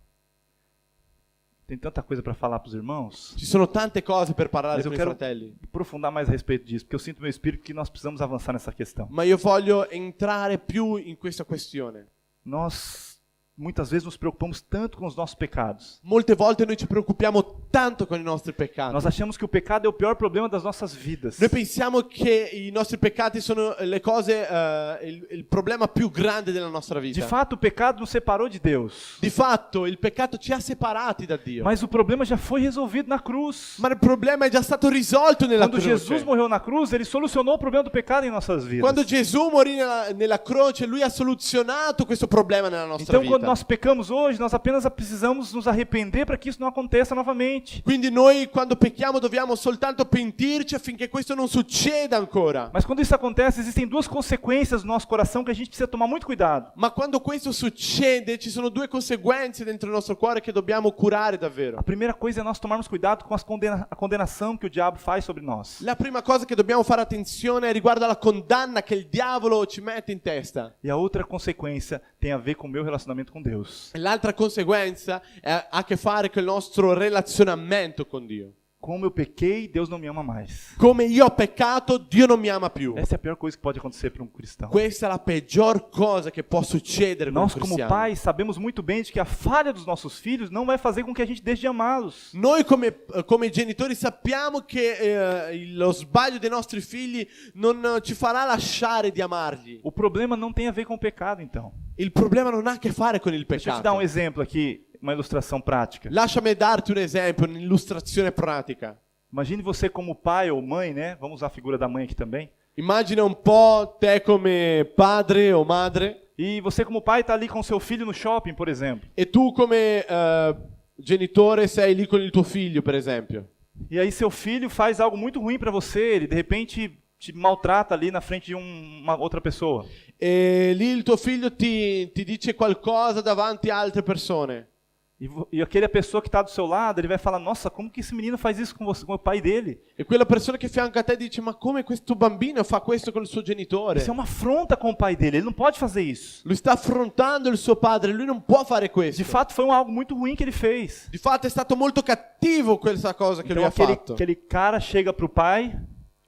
Tem tanta coisa para falar para os irmãos. Ci sono tante cose per parlare Mas eu con i quero fratelli, aprofundar mais a respeito disso, porque eu sinto no meu espírito que nós precisamos avançar nessa questão. ma io voglio entrare più in questa questione. Nós muitas vezes nos preocupamos tanto com os nossos pecados. Molte volte noi ci preoccupiamo tanto con i nostri peccati. Nós achamos que o pecado é o pior problema das nossas vidas. Noi pensiamo che i nostri peccati sono le cose, il problema più grande della nostra De vita. fato, o pecado nos separou de Deus. Di fatto, il peccato ci ha separati da Dio. Mas o problema já foi resolvido na cruz. Ma il problema è già stato risolto nella Quando croce. Jesus morreu na cruz, Ele solucionou o problema do pecado em nossas vidas. Quando Gesù morì nella croce, Lui ha soluzionato questo problema nella nostra Então, vita. quando nós pecamos hoje, nós apenas precisamos nos arrepender para que isso não aconteça novamente. Quindi noi quando pecchiamo dobbiamo soltanto pentirci affinché questo non succeda ancora. Mas quando isso acontece, existem duas consequências no nosso coração que a gente precisa tomar muito cuidado. Ma quando questo succede ci sono due conseguenze dentro il nostro cuore che dobbiamo curare davvero. A primeira coisa é nós tomarmos cuidado com a condenação que o diabo faz sobre nós. La prima cosa che dobbiamo fare attenzione è riguardo alla condanna che il diavolo ci mette in testa. E a outra consequência tem a ver com o meu relacionamento com Deus. E l'altra conseguenza ha a che fare con il nostro relazionamento con Dio. Como eu pequei, Deus não me ama mais. Come io ho peccato, Dio non mi ama più. Essa é a pior coisa que pode acontecer para um cristão. Questa è la peggior cosa che può succedere con un Nós, como cristiano. pais, sabemos muito bem de que a falha dos nossos filhos não vai fazer com que a gente deixe de amá-los. Noi come genitori sappiamo che lo sbaglio dei nostri figli non ci farà lasciare di amarli. O problema não tem a ver com o pecado, então. Il problema non ha a che fare con il Deixa eu te dar um peccato. exemplo aqui, uma ilustração prática. Lasciami darti un esempio, un'illustrazione pratica. Imagine você como pai ou mãe, né? Vamos usar a figura da mãe aqui também. Immagina un po' te come padre o madre E você como pai está ali com seu filho no shopping, por exemplo. e tu come genitore sei lì con il tuo figlio, per esempio. E aí seu filho faz algo muito ruim para você, ele de repente te maltrata ali na frente de uma outra pessoa. E lì il tuo figlio ti dice qualcosa davanti a altre persone. E aquela pessoa que está do seu lado, ele vai falar, nossa, como que esse menino faz isso com você, com o pai dele? E quella persona che fianca a te dice: ma come questo bambino fa questo con il suo genitore? Isso é uma afronta com o pai dele, ele não pode fazer isso. Lui sta affrontando il suo padre, lui non può fare questo. De fato, foi algo muito ruim que ele fez. Di fatto è stato molto cattivo questa cosa che Então lui ha fatto. aquele cara chega pro pai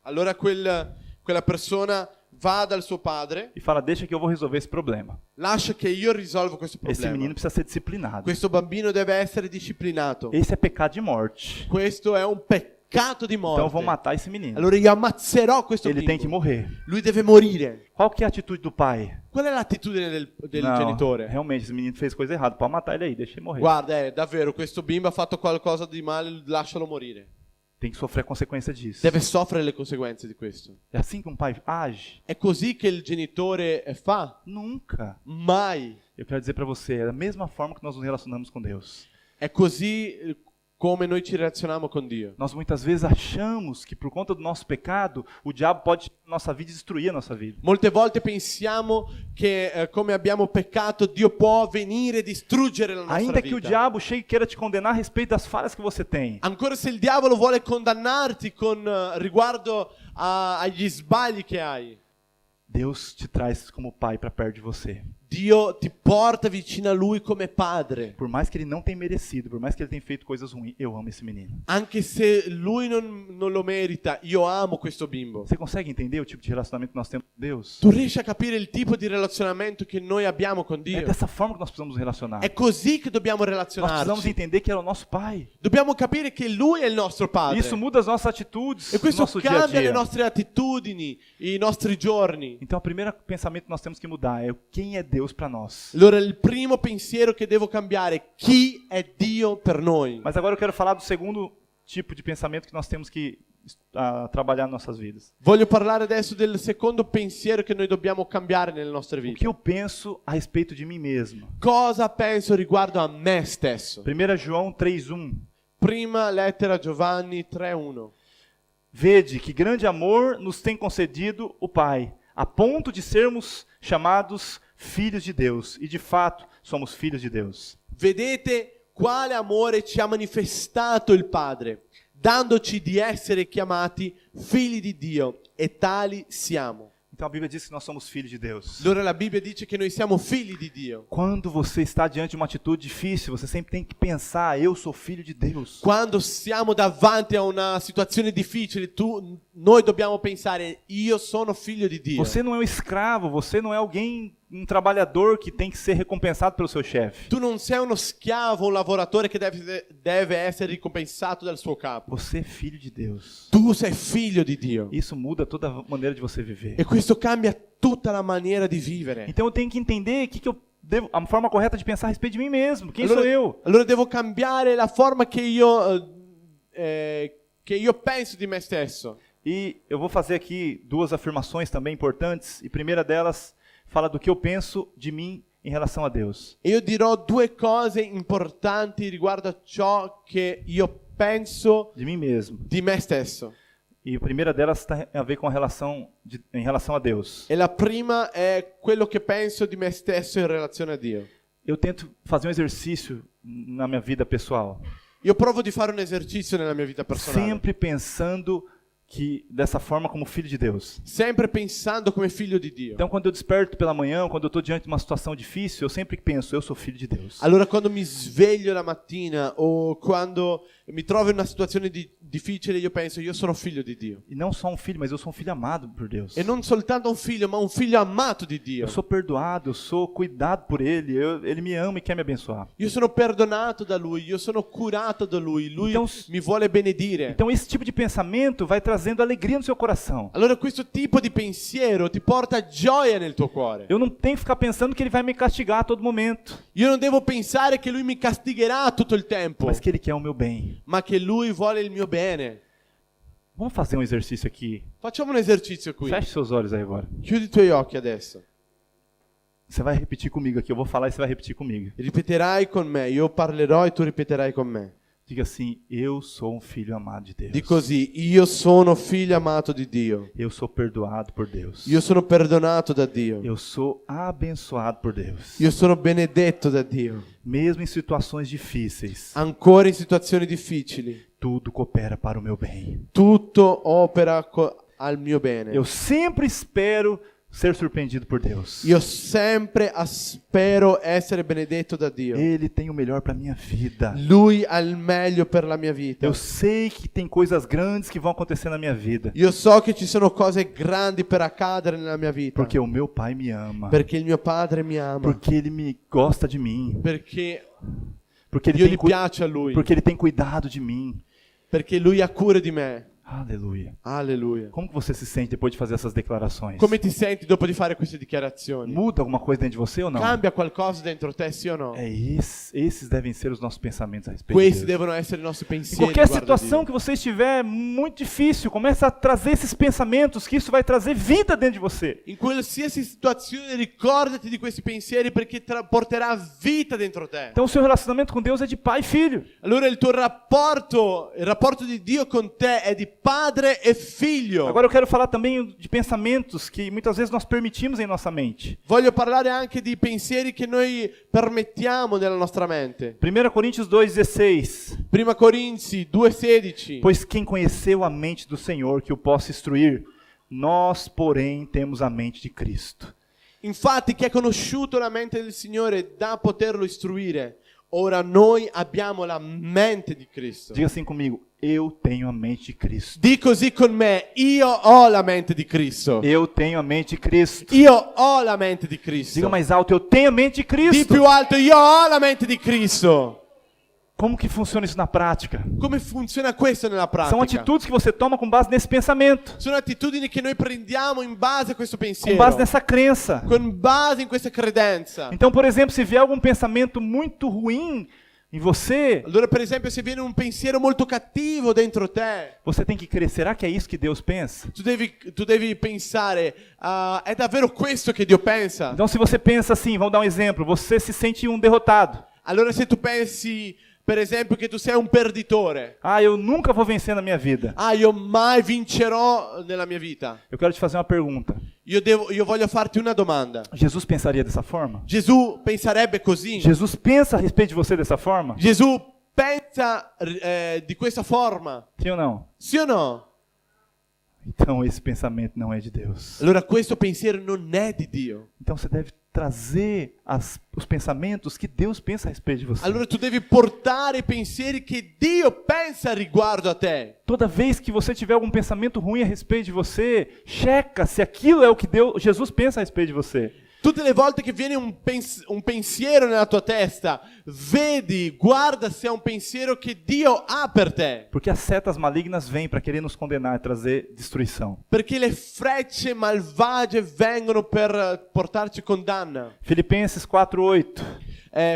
Allora quella persona va dal suo padre, e fala, deixa que eu vou resolver esse problema. lascia che io risolvo questo Esse problema. menino precisa ser disciplinado. Questo bambino deve essere disciplinato. Esse é pecado de morte. Questo è un peccato di morte. Então vão matar esse menino. Allora io ammazzerò questo Ele tem que bimbo. morrer. Lui deve morire. Qual que é a atitude do pai? Qual è l'attitudine del Não, genitore? realmente, esse menino fez coisa errada. Pode matar ele aí, deixa ele morrer. Guarda, davvero, questo bimbo ha fatto qualcosa di male, lascialo morire. Tem que sofrer a consequência disso. Deve soffrire le conseguenze di questo. É assim que um pai age? È così che il genitore fa? Nunca. Mai. Eu quero dizer para você, é da mesma forma que nós nos relacionamos com Deus. È così come noi ci relazioniamo con Dio. Nós muitas vezes achamos que por conta do nosso pecado, o diabo pode na nossa vida destruir a nossa vida. Molte volte pensiamo che come abbiamo peccato Dio può venire e distruggere la nostra Ainda que o vita. diabo chegue e queira te condenar a respeito das falhas que você tem. Ancora se il diavolo vuole condannarti con riguardo agli sbagli che hai, Deus te traz como pai para perto de você. Dio ti porta vicino a Lui come padre. Por mais que ele não tenha merecido, por mais que ele tenha feito coisas ruins, eu amo esse menino. Anche se Lui non lo merita, io amo questo bimbo. Você consegue entender o tipo de relacionamento que nós temos com Deus? Tu riesci a capire il tipo di relazionamento che noi abbiamo con É Dio? dessa forma que nós precisamos nos relacionar. È così che dobbiamo Nós precisamos relazionarci. entender que ele é o nosso pai. Dobbiamo capire che Lui è il nostro padre. Isso muda as nossas atitudes E no questo nosso dia a cambia le dia. nostre attitudini, i nostri giorni. Então, o primeiro pensamento que nós temos que mudar é quem é Deus para nós. Allora il primo pensiero che devo cambiare è chi è Dio per noi. Mas agora eu quero falar do segundo tipo de pensamento que nós temos que trabalhar em nossas vidas. Voglio parlare adesso del secondo pensiero che noi dobbiamo cambiare nelle nostre O vite. que eu penso a respeito de mim mesmo? Cosa penso riguardo a me stesso? 1 João 3:1. Prima lettera a Giovanni 3:1. Vede que grande amor nos tem concedido o Pai, a ponto de sermos chamados filhos de Deus. E de fato, somos filhos de Deus. Vedete quale amore ci ha manifestato il Padre, dandoci di essere chiamati figli di Dio, e tali siamo. Então a Bíblia diz que nós somos filhos de Deus. Allora la Bibbia dice che noi siamo figli di Dio. Quando você está diante de uma atitude difícil, você sempre tem que pensar, eu sou filho de Deus. Quando siamo davanti a una situazione difficile, noi dobbiamo pensare, io sono figlio di Dio. Você não é um escravo, você não é alguém, um trabalhador que tem que ser recompensado pelo seu chefe. Tu non sei uno schiavo, un lavoratore che deve essere ricompensato dal suo capo. Você é filho de Deus. Tu sei figlio di Dio. Isso muda toda a maneira de você viver. E questo cambia tutta la maniera di vivere. Então eu tenho que entender que eu devo, a forma correta de pensar a respeito de mim mesmo. Quem sou eu? Allora devo cambiare la forma che io penso di me stesso. E eu vou fazer aqui duas afirmações também importantes. E a primeira delas fala do que eu penso de mim em relação a Deus. E io dirò due cose importanti riguardo a ciò che io penso De mim mesmo. di me stesso. E a primeira delas tem a ver com em relação a Deus. E la prima è quello che penso di me stesso in relazione a Dio. Eu tento fazer um exercício na minha vida pessoal. Io provo di fare un esercizio nella mia vita personale. Sempre pensando dessa forma como filho de Deus. sempre pensando come figlio di Dio. Então, quando eu desperto pela manhã, quando eu estou diante de uma situação difícil, eu sempre penso, eu sou filho de Deus. Allora quando mi sveglio la mattina o quando mi trovo in una situazione difficile, io penso, io sono figlio di Dio. E não só um filho, mas eu sou um filho amado por Deus. E non soltanto un figlio, ma un figlio amato di Dio. Eu sou perdoado, eu sou cuidado por Ele, Ele me ama e quer me abençoar. Io sono perdonato da Lui, io sono curato da Lui, Lui Então, mi vuole benedire. Então esse tipo de pensamento vai trazendo alegria no seu coração. Allora questo tipo di pensiero ti porta gioia nel tuo cuore. Eu não tenho que ficar pensando que Ele vai me castigar a todo momento, Io non devo pensare che Lui mi castigherà tutto il tempo, mas que Ele quer o meu bem. ma che Lui vuole il mio bene. Vamos fazer um exercício aqui. Facciamo un esercizio qui. Feche seus olhos aí agora. Chiudi i tuoi occhi adesso. Você vai repetir comigo aqui, eu vou falar e você vai repetir comigo. Ripeterai con me, io parlerò e tu ripeterai con me. Diga assim, eu sou um filho amado de Deus. Di così, io sono figlio amato di Dio. Eu sou perdoado por Deus. Io sono perdonato da Dio. Eu sou abençoado por Deus. Io sono benedetto da Dio. Mesmo em situações difíceis, Ancora in situazioni difficili, tudo coopera para o meu bem. tutto opera al mio bene. Eu sempre espero ser surpreendido por Deus. Io sempre spero essere benedetto da Dio. Ele tem o melhor para minha vida. Lui ha il meglio per la mia vita. Eu sei que tem coisas grandes que vão acontecer na minha vida, Io so che ci sono cose grandi per accadere nella mia vita. porque o meu Pai me ama, Perché il mio padre mi ama. porque Ele me gosta de mim, Perché porque io Ele gli tem, piace a Lui. porque Ele tem cuidado de mim. Perché Lui ha cura di me. Aleluia. Alleluia. Como que você se sente depois de fazer essas declarações? Come ti senti dopo di fare queste dichiarazioni? Muda alguma coisa dentro de você ou não? Cambia qualcosa dentro te, sì o no? Esses devem ser os nossos pensamentos a respeito Questi de Deus. devono essere i nostri Em pensieri. qualquer riguardo a situação Dio. que você estiver muito difícil, começa a trazer esses pensamentos, que isso vai trazer vida dentro de você. In qualsiasi situazione ricordati di questi pensieri perché porterà vita dentro te. Então o seu relacionamento com Deus é de pai e filho. Allora il rapporto di Dio con te è di padre e figlio. Agora eu quero falar também de pensamentos que muitas vezes nós permitimos em nossa mente. Voglio parlare anche di pensieri che noi permettiamo nella nostra mente. 1 Coríntios 2,16. Prima Corinzi 2,16. Pois quem conheceu a mente do Senhor que o possa instruir, nós, porém, temos a mente de Cristo. Infatti chi ha conosciuto la mente del Signore da poterlo istruire, ora noi abbiamo la mente di Cristo. Diga assim comigo, eu tenho a mente de Cristo. Di così con me, io ho la mente di Cristo. Eu tenho a mente de Cristo. Io ho la mente di Cristo. Diga mais alto, eu tenho a mente de Di Cristo. più alto, io ho la mente di Cristo. Como que funciona isso na prática? Come funziona questo nella São pratica? atitudes que você toma com base nesse pensamento, Sono attitudini che noi prendiamo in base a questo com pensiero, base nessa crença. con base in questa credenza. Então, por exemplo, se vier algum pensamento muito ruim em você, Allora, per esempio, se viene un pensiero molto cattivo dentro te, você tem que crer, será que é isso que Deus pensa? tu devi pensare, è davvero questo che Dio pensa? Então, se você pensa assim, vamos dar um exemplo, você se sente um derrotado. Allora, se tu pensi, per esempio, che tu sei un perditore, Ah, eu nunca vou vencer na minha vida. io mai vincerò nella mia vita. Eu quero te fazer uma pergunta. Io voglio farti una domanda. Jesus pensaria dessa forma? Gesù penserebbe così? Jesus pensa a respeito de você dessa forma? Gesù pensa di questa forma? Sim ou não? Sì o no? Então, esse pensamento não é de Deus. Allora questo pensiero non è di Dio. Então, você deve trazer os pensamentos que Deus pensa a respeito de você. Allora tu devi portare i pensieri che Dio pensa riguardo a te. Toda vez que você tiver algum pensamento ruim a respeito de você, checa se aquilo é o que Jesus pensa a respeito de você. Tutte le volte che viene un pensiero nella tua testa, guarda se è un pensiero che Dio ha per te. Porque as setas malignas vêm para querer nos condenar e trazer destruição. Perché le frecce malvagie vengono per portarci condanna. Filipenses 4:8.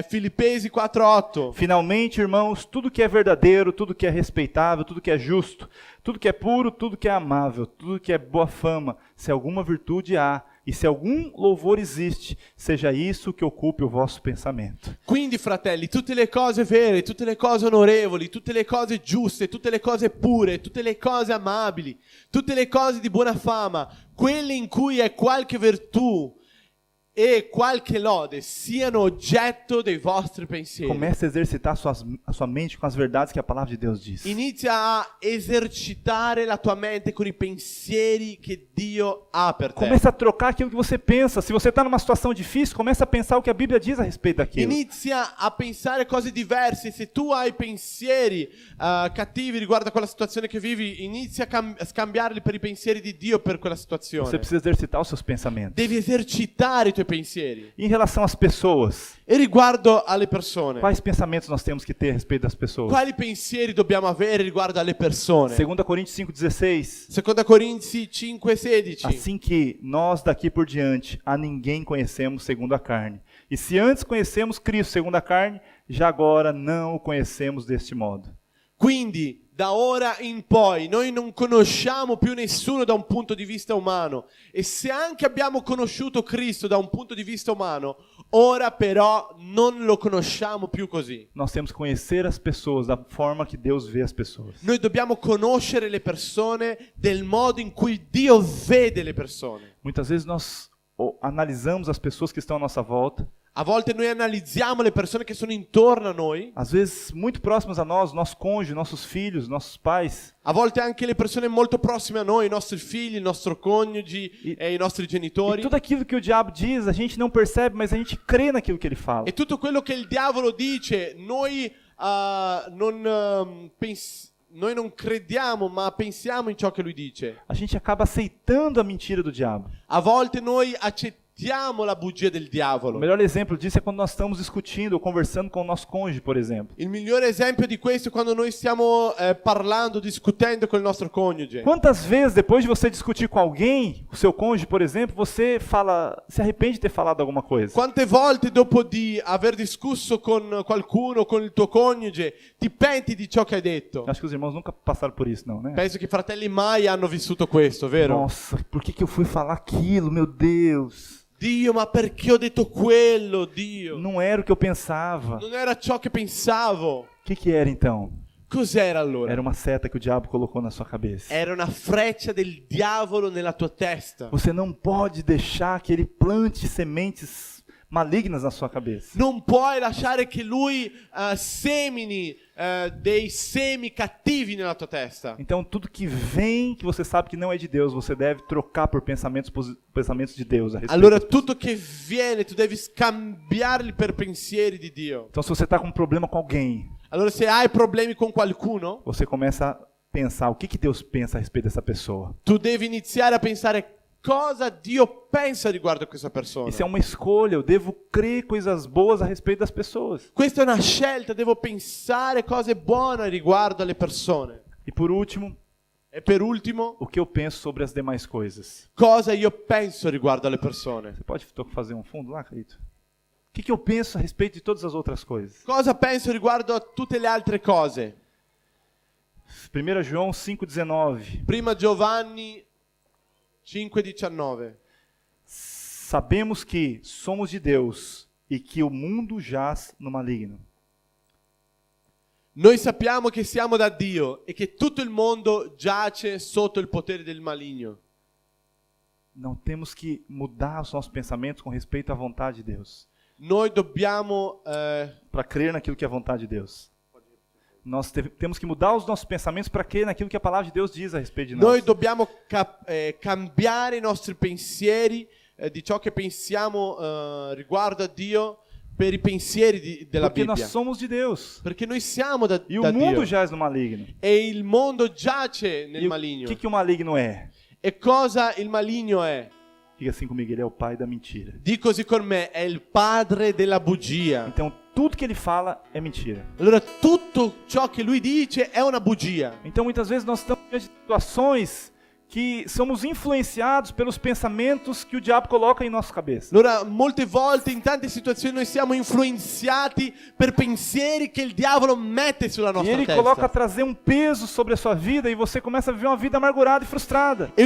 Filippesi 4:8. Finalmente, irmãos, tudo que é verdadeiro, tudo que é respeitável, tudo que é justo, tudo que é puro, tudo que é amável, tudo que é boa fama, se alguma virtude há, e se algum louvor existe, seja isso que ocupe o vosso pensamento. Quindi, fratelli, tutte le cose vere, tutte le cose onorevoli, tutte le cose giuste, tutte le cose pure, tutte le cose amabili, tutte le cose di buona fama, quelle in cui è qualche virtù, e qualche lode siano oggetto dei vostri pensieri. Comece a exercitar a sua mente com as verdades que a palavra de Deus diz. Inizia a esercitare la tua mente con i pensieri che Dio ha per te. Comece a trocar aquilo que você pensa. Se você está numa situação difícil, comece a pensar o que a Bíblia diz a respeito daquilo. Inizia a pensare cose diverse. Se tu hai pensieri cattivi riguardo a quella situazione che vivi, inizia a scambiarli per i pensieri di Dio per quella situazione. Você precisa exercitar os seus pensamentos. Devi esercitare i tuoi pensieri. Em relação às pessoas, E riguardo alle persone, quais pensamentos nós temos que ter a respeito das pessoas? quali pensieri dobbiamo avere riguardo alle persone? 2 Coríntios 5,16. 2 Corinzi 5,16. Assim que nós daqui por diante a ninguém conhecemos segundo a carne. E se antes conhecemos Cristo segundo a carne, já agora não o conhecemos deste modo. Quindi, da ora in poi, noi non conosciamo più nessuno da un punto di vista umano. E se anche abbiamo conosciuto Cristo da un punto di vista umano, ora però non lo conosciamo più così. Nós temos que conhecer as pessoas da forma que Deus vê as pessoas. Noi dobbiamo conoscere le persone del modo in cui Dio vede le persone. Muitas vezes nós analisamos as pessoas que estão à nossa volta. A volte noi analizziamo le persone che sono intorno a noi. Às vezes muito próximas a nós, nosso cônjuge, nossos filhos, nossos pais. A volte anche le persone molto prossime a noi, i nostri figli, il nostro coniugi e i nostri E genitori. tudo aquilo que o diabo diz, a gente não percebe, mas a gente crê naquilo que ele fala. E tutto quello che il diavolo dice, noi non crediamo, ma pensiamo in ciò che lui dice. A gente acaba aceitando a mentira do diabo. A volte noi accettiamo la bugia del O diavolo. melhor exemplo disso é quando nós estamos discutindo ou conversando com o nosso cônjuge, por exemplo. Il migliore esempio di questo è quando noi stiamo parlando, discutendo con il nostro coniuge. Quantas vezes, depois de você discutir com alguém, o seu cônjuge, por exemplo, você se arrepende de ter falado alguma coisa? Quante volte dopo di aver discusso con qualcuno, con il tuo coniuge, ti penti di ciò che hai detto? Acho que os irmãos nunca passaram por isso, não, né? Penso che i fratelli mai hanno vissuto questo, vero? Nossa, por que eu fui falar aquilo, meu Deus? Dio, ma perché ho detto quello, Dio? Não era o que eu pensava. Non era ciò che pensavo. O que era então? Cos'era allora? Era uma seta que o diabo colocou na sua cabeça. Era una freccia del diavolo nella tua testa. Você não pode deixar que ele plante sementes malignas na sua cabeça. Non puoi lasciare che lui semini dei semi cattivi nella tua testa. Então tudo que vem, que você sabe que não é de Deus, você deve trocar por pensamentos de Deus a respeito. Allora tutto che viene tu devi scambiarli per pensieri di Dio. Então se você está com um problema com alguém, Allora se hai problemi con qualcuno, você começa a pensar o que Deus pensa a respeito dessa pessoa. tu devi iniziare a pensare cosa Dio pensa riguardo a questa persona. Isso é uma escolha, eu devo crer coisas boas a respeito das pessoas. Questa è una scelta, devo pensare cose buone riguardo alle persone. E por último, E per ultimo, o que eu penso sobre as demais coisas. cosa io penso riguardo alle persone. Você pode fazer um fundo lá, Caíto? O que eu penso a respeito de todas as outras coisas? Cosa penso riguardo a tutte le altre cose? 1 João 5,19. Prima Giovanni 5,19. Sabemos que somos de Deus e que o mundo jaz no maligno. Noi sappiamo che siamo da Dio e che tutto il mondo giace sotto il potere del maligno. Não temos que mudar os nossos pensamentos com respeito à vontade de Deus. Noi dobbiamo Para crer naquilo que é a vontade de Deus. Nós temos que mudar os nossos pensamentos para crer naquilo que a palavra de Deus diz a respeito de nós. Noi dobbiamo cambiare i nostri pensieri di ciò che pensiamo riguardo a Dio per i pensieri della Porque Bibbia. nós somos de Deus. Perché noi siamo da E o Dio. mundo jaz no maligno. E il mondo giace nel E maligno. o que o maligno é? E cosa il maligno è? Diga assim comigo, ele é o pai da mentira. Di così con me, è il padre della bugia. Então, tudo que ele fala é mentira. Allora tutto ciò che lui dice è una bugia. Então, muitas vezes nós estamos diante de situações que somos influenciados pelos pensamentos que o diabo coloca em nossa cabeça. Allora molte volte in tante situazioni noi siamo influenzati per pensieri che il diavolo mette sulla E nostra ele testa. coloca a trazer um peso sobre a sua vida e você começa a viver uma vida amargurada e frustrada. E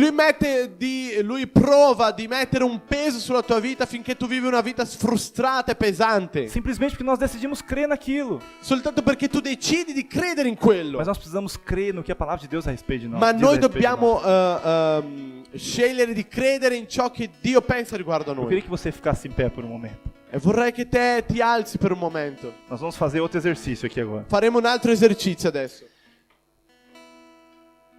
lui prova di mettere un peso sulla tua vita finché tu vivi una vita frustrata e pesante. Simplesmente porque nós decidimos crer naquilo. Soltanto perché tu decidi di credere in quello. Mas nós precisamos crer no que a palavra de Deus a respeito de nós. Ma diz a noi respeito de dobbiamo nós. scegliere di credere in ciò che Dio pensa riguardo a Eu queria noi. que você ficasse em pé por um momento. E vorrei che te ti alzi per un momento. Nós vamos fazer outro exercício aqui agora. Faremo un altro esercizio adesso.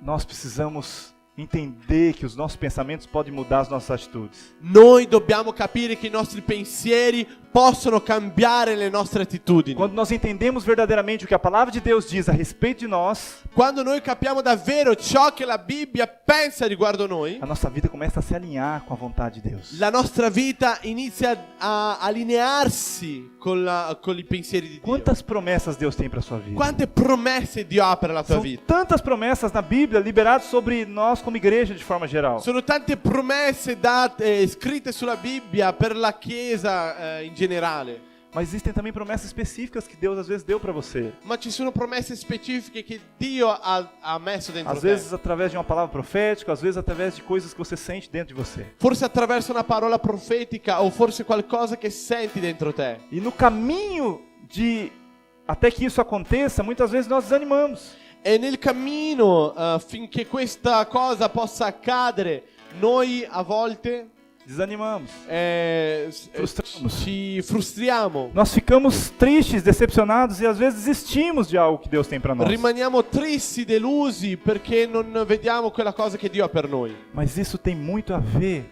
Nós precisamos entender que os nossos pensamentos podem mudar as nossas atitudes. Noi dobbiamo capire che i nostri pensieri possono cambiare le nostre attitudini. Quando nós entendemos verdadeiramente o que a palavra de Deus diz a respeito de nós, Quando noi capiamo davvero ciò che la Bibbia pensa riguardo noi, a nossa vida começa a se alinhar com a vontade de Deus. la nostra vita inizia a allinearsi con i pensieri di Dio. Quantas promessas Deus tem para sua vida? Quante promesse Dio ha per la tua São vita? tantas promessas na Bíblia liberadas sobre nós como igreja de forma geral. Sono tante promesse date, scritte sulla Bibbia per la Chiesa in generale. Mas existem também promessas específicas que Deus às vezes deu para você. Ma ci sono promesse specifiche che Dio ha messo dentro Às te. vezes através de uma palavra profética, às vezes através de coisas que você sente dentro de você. Forse attraverso una parola profetica o forse qualcosa che senti dentro te. E no caminho de até que isso aconteça, muitas vezes nós desanimamos. E nel cammino finché questa cosa possa accadere, noi a volte Desanimamos. Frustramos. ci frustriamo. Nós ficamos tristes, decepcionados e às vezes desistimos de algo que Deus tem para nós. Rimaniamo tristi, delusi perché non vediamo quella cosa che Dio ha per noi. Mas isso tem muito a ver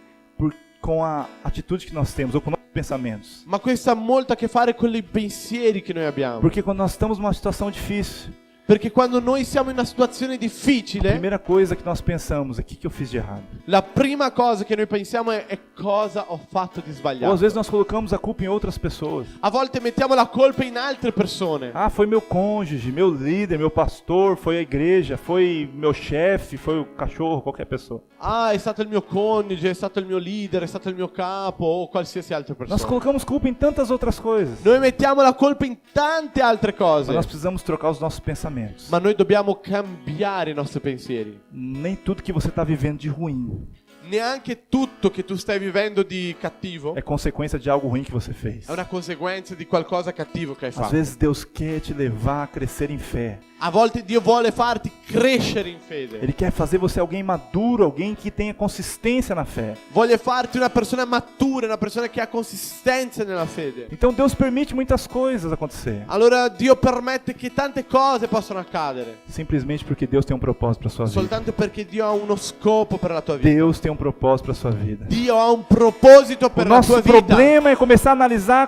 com a atitude que nós temos ou com nossos pensamentos. Ma questo ha molto a che fare con i pensieri che noi abbiamo. Porque quando nós estamos numa situação difícil, Perché quando noi siamo in una situazione a difficile, primeira coisa que nós pensamos é o que eu fiz de errado. la prima cosa che noi pensiamo è cosa ho fatto di Ou às sbagliato. vezes nós colocamos a culpa em outras pessoas. A volte mettiamo la colpa in altre persone. Ah, foi meu cônjuge, meu líder, meu pastor, foi a igreja, foi meu chefe, foi o cachorro, qualquer pessoa. Ah, è stato il mio coniuge, è stato il mio leader, è stato il mio capo o qualsiasi altra Nós persona. colocamos culpa em tantas outras coisas. Noi mettiamo la colpa in tante altre Mas cose. nós precisamos trocar os nossos pensamentos. Ma noi dobbiamo cambiare i nostri pensieri. Nem tudo que você está vivendo de ruim Neanche tutto che tu stai vivendo di cattivo é consequência de algo ruim que você fez. è una conseguenza di qualcosa cattivo che hai Às fatto. vezes Deus quer te levar a crescer em fé. A volte Dio vuole farti crescere in fede. Ele quer fazer você alguém maduro, alguém que tenha consistência na fé. Vuole farti una persona matura, una persona che ha consistenza nella fede. Então Deus permite muitas coisas acontecer, Allora Dio permette che tante cose possano accadere. simplesmente porque Deus tem um propósito para sua vida. Soltanto perché Dio ha uno scopo per la tua vita. Deus tem um propósito para sua vida. Dio ha un proposito O per la tua nosso vita. problema é começar a analisar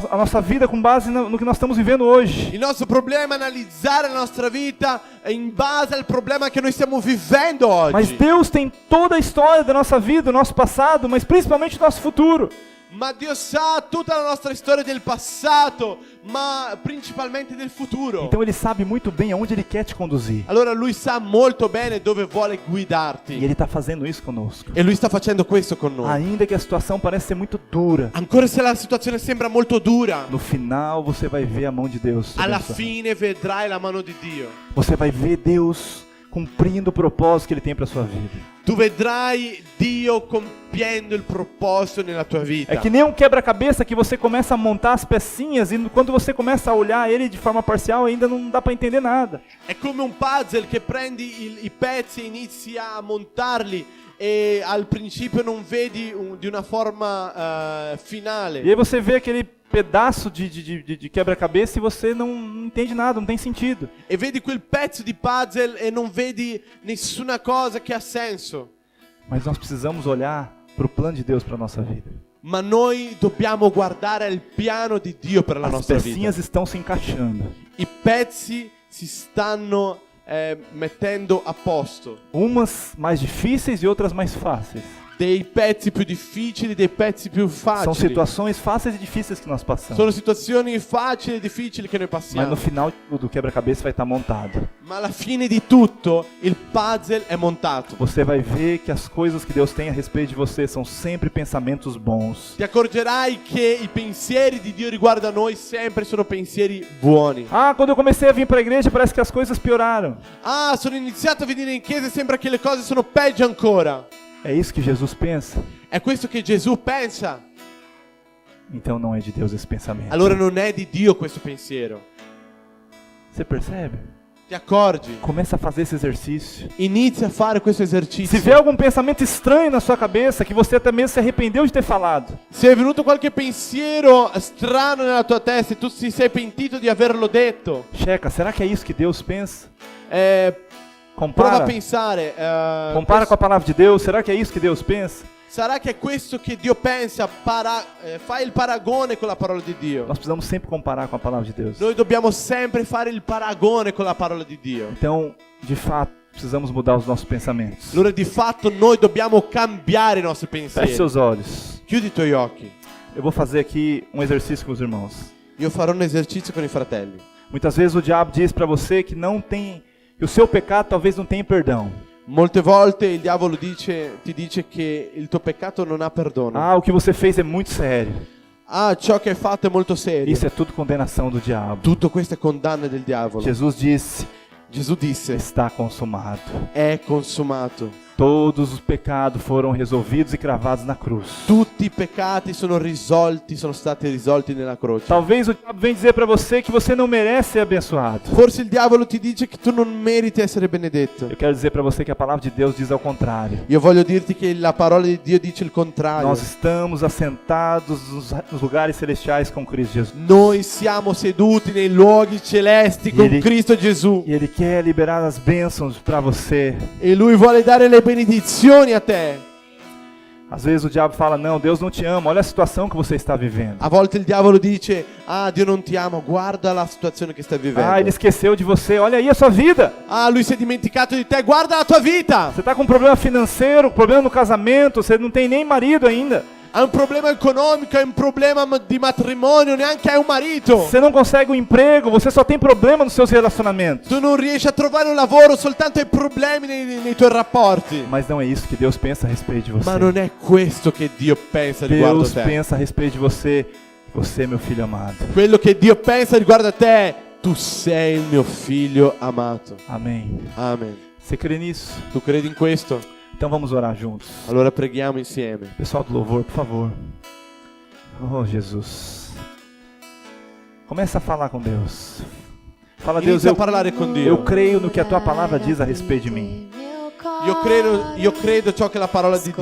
a nossa vida com base no que nós estamos vivendo hoje. Il nostro problema è analizzare la nostra vita in base al problema che noi stiamo vivendo Mas oggi. Deus tem toda a história da nossa vida, do nosso passado, mas principalmente do nosso futuro. Ma Dio sa tutta la nostra storia del passato, ma principalmente del futuro. Então Ele sabe muito bem aonde Ele quer te conduzir. Allora Lui sa molto bene dove vuole E guidarti. Ele está fazendo isso conosco. E Lui sta facendo questo con noi. Ainda que a situação pareça ser muito dura, Ancora se la situazione sembra molto dura, no final você vai ver a mão de Deus. sobre alla a sua vida. fine vedrai la mano di Dio. Você vai ver Deus cumprindo o propósito que Ele tem para sua vida. Tu vedrai Dio compiendo il proposito nella tua vita. É que nem um quebra-cabeça que você começa a montar as pecinhas e quando você começa a olhar ele de forma parcial ainda não dá para entender nada. È come un puzzle che prendi i pezzi e inizi a montarli e al principio non vedi di una forma finale. E aí você vê aquele pedaço de quebra-cabeça e você não entende nada, não tem sentido. E vedi quel pezzo di puzzle e non vedi nessuna cosa che ha senso. Mas nós precisamos olhar para o plano de Deus para nossa vida. Ma noi dobbiamo guardare il piano di Dio per la As nostra pecinhas vita. estão se encaixando. I pezzi si stanno mettendo a posto. Umas mais difíceis e outras mais fáceis. Dei pezzi più difficili, dei pezzi più São facili. situações fáceis e difíceis que nós passamos. Sono situazioni facili e difficili che noi Mas passiamo. no final do quebra-cabeça vai estar montado. Ma alla fine di tutto il puzzle è montato. Você vai ver que as coisas que Deus tem a respeito de você são sempre pensamentos bons. Ti accorgerai che i pensieri di Dio riguardo a noi sempre sono pensieri buoni. Ah, quando eu comecei a vir para a igreja parece que as coisas pioraram. Ah, sono iniziato a venire in chiesa e sembra che le cose sono peggio ancora. É isso que Jesus pensa? È questo che Gesù pensa? Então não é de Deus esse pensamento. Allora non è di Dio questo pensiero. Você percebe? Ti accorgi? Começa a fazer esse exercício. Inizia a fare questo esercizio. Se vê algum pensamento estranho na sua cabeça, que você até mesmo se arrependeu de ter falado, Se è venuto qualche pensiero strano nella tua testa e tu ti sei pentito di averlo detto, checa, será que é isso que Deus pensa? prova Compara, a pensare. compara com a palavra de Deus, será que é isso que Deus pensa? Sarà che è questo che Dio pensa, fai il paragone con la parola di Dio. Nós precisamos sempre comparar com a palavra de Deus. Noi dobbiamo sempre fare il paragone con la parola di Dio. Então, de fato, precisamos mudar os nossos pensamentos. Allora di fatto noi dobbiamo cambiare i nostri Feche pensieri. seus olhos. Chiudi i tuoi occhi. Eu vou fazer aqui um exercício com os irmãos. Io farò un esercizio con i fratelli. Muitas vezes o diabo diz para você que que o seu pecado talvez não tenha perdão. Molte volte il diavolo ti dice che il tuo peccato non ha perdono. Ah, o que você fez é muito sério. Ciò che hai fatto è molto serio. Isso é tudo condenação do diabo. Tutto questo è condanna del diavolo. Jesus disse: Gesù disse: está consumado. è consumato. Todos os pecados foram resolvidos e cravados na cruz. Tutti i peccati sono stati risolti nella croce. Talvez o diabo venha dizer para você que você não merece ser abençoado. Forse il diavolo ti dice che tu non meriti essere benedetto. Eu quero dizer para você que a palavra de Deus diz ao contrário. Io voglio dirti che la parola di Dio dice il contrario. Nós estamos assentados nos lugares celestiais com Cristo Jesus. Noi siamo seduti nei luoghi celesti con Cristo Gesù. E Ele quer liberar as bênçãos para você. E Lui vuole dare le benedizioni a te. Às vezes o diabo fala: não, Deus não te ama, olha a situação que você está vivendo. A volte il diavolo dice: Dio non ti ama, guarda la situazione che stai vivendo. Ele esqueceu de você, olha aí a sua vida. Lui si è dimenticato di te, guarda la tua vita. Você está com um problema financeiro, problema no casamento, você não tem nem marido ainda. Hai un problema economico, hai un problema di matrimonio, neanche hai un marito. Você não consegue um emprego, você só tem problema nos seus relacionamentos. Tu non riesci a trovare un lavoro, soltanto hai problemi nei tuoi rapporti. Mas não é isso que Deus pensa a respeito de você. Ma non è questo che Dio pensa riguardo Deus te. pensa a respeito de você. Você é meu filho amado. Quello che Dio pensa riguardo a te, tu sei il mio figlio amato. Amém. Amen. Você crê nisso? Tu credi in questo? Então vamos orar juntos. Allora preghiamo insieme. Pessoal do louvor, por favor. Oh, Jesus. Começa a falar com Deus. Fala: Deus, Inizia a parlare con Dio. eu creio no que a tua palavra diz a respeito de mim. Io credo ciò che la parola di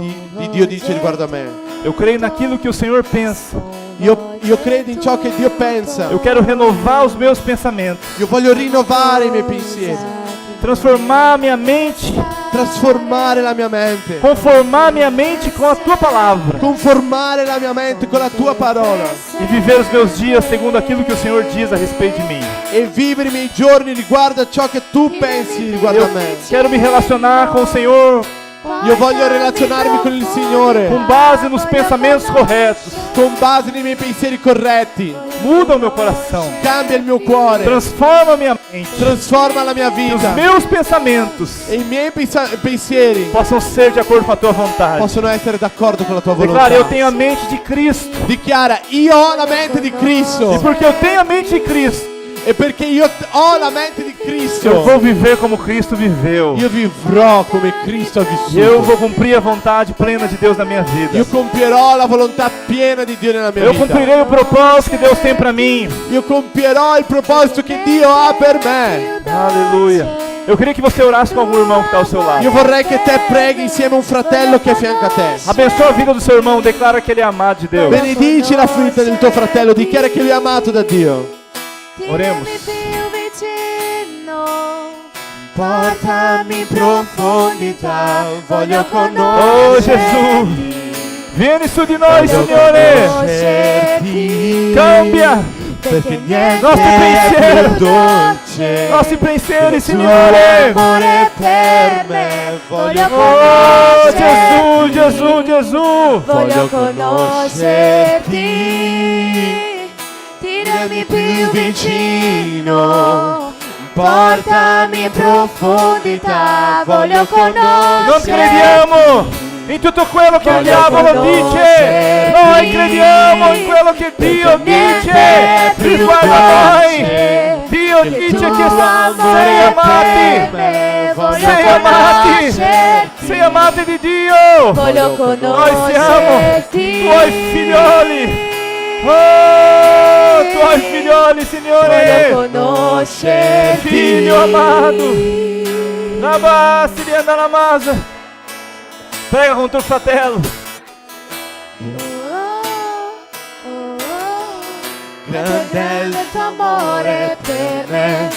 Dio dice riguardo a me. Eu creio naquilo que o Senhor pensa. Io credo in ciò che Dio pensa. Eu quero renovar os meus pensamentos. Io voglio rinnovare i miei pensieri. Transformar minha mente. Trasformare la mia mente. Conformar minha mente com a tua palavra. Conformare la mia mente con la tua parola. E viver os meus dias segundo aquilo que o Senhor diz a respeito de mim. E vivere i miei giorni riguardo a ciò che tu pensi riguardo a me. Quero me relacionar com o Senhor. Io voglio relazionarmi con il Signore Com base nos pensamentos corretos. con base nei miei pensieri corretti. Muda o meu coração. Cambia il mio cuore. Transforma a minha mente. Trasforma la mia Que os vita. meus pensamentos E i miei pensieri possam ser de acordo com a tua vontade. possono essere d'accordo con la tua Declara: eu volontà. tenho a mente de Cristo. Dichiara: io ho la mente di E Cristo. porque eu tenho a mente de Cristo, E perché io ho la mente di eu Cristo, vou viver como Cristo viveu. io vivrò come Cristo ha E eu vissuto. vou cumprir a vontade plena de Deus na minha vida. Io compierò la volontà piena di Dio nella mia Eu vita. cumprirei o propósito que Deus tem para mim. Io compierò il proposito che Dio ha per me. Aleluia. Eu queria que você orasse com algum irmão que está ao seu lado. Io vorrei che te preghi insieme a un fratello che è a fianco a te. Abençoa a vida do seu irmão. Declara que ele é amado de Deus. Benedici la vita del tuo fratello, dichiara che lui è amato da Dio. Oremos. Portami in profondità, voglio Oh conoscerti. Jesus, vieni su di noi, Signore. Cambia Perché niente nostri è pensieri. più dolce. nossi pensieri, Il tuo Signore. amore per me, voglio Oh conoscerti. Jesus, Jesus. Voglio conoscerti. Tirami più vicino. Portami in profondità, voglio Non conoscerti. crediamo in tutto quello che il diavolo dice. Noi crediamo in quello che Dio dice riguardo a noi. Dio dice che sei amati. Sei amati. Sei amati di Dio. Voglio Noi siamo conoscerti. tuoi figlioli. Oh, tuoi figlioli, Voglio Signore. conoscerti. Figli meu amado. Nabassi di andalamasa. Prega con tuo fratello. Grande è il tuo amore per me.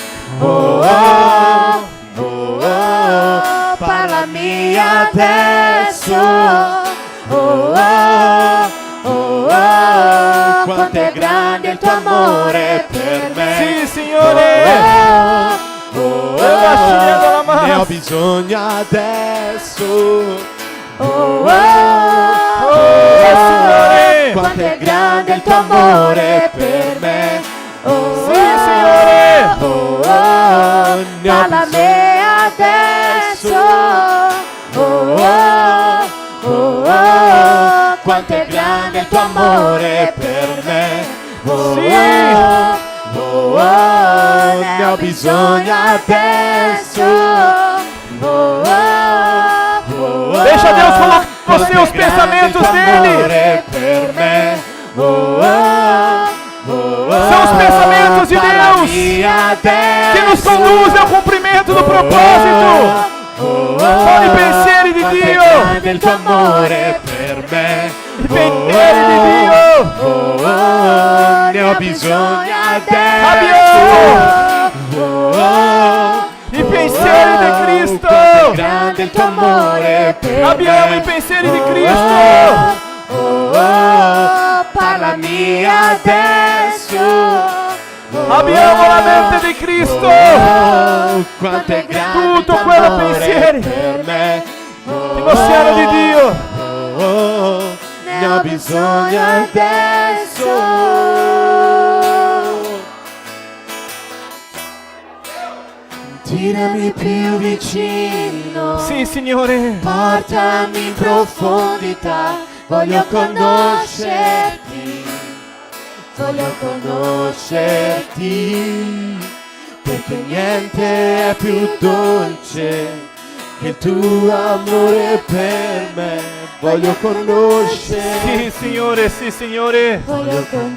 Parlami adesso. Quanto è grande il tuo amore per me. Sì, Signore. Ne ho bisogno adesso. Signore. Quanto è grande il tuo amore per me. Sì, Signore. Parlami adesso. Quanto è grande il tuo amore per me. Ne ho bisogno adesso. Deixa Deus colocar em você os pensamentos dele. Per me. São os pensamentos de Deus que nos conduzem ao cumprimento do propósito. Sono i pensieri di Dio. Del tuo amore per me. I pensieri di Dio. Ne ho bisogno adesso. Abbiamo i pensieri di Cristo. Grande il tuo amore per Abbiamo i pensieri di Cristo. Parlami adesso. Abbiamo la mente di Cristo. Quanto è grande Tutto il tuo quello amore pensieri per me. Dimostriamo di Dio. Ne ho bisogno adesso. Tirami più vicino. Sì, Signore. Portami in profondità. Voglio conoscerti. Voglio conoscerti. Perché niente è più dolce che il tuo amore per me. Voglio conoscerti. Sì, Signore, sì, Signore. Voglio conoscerti.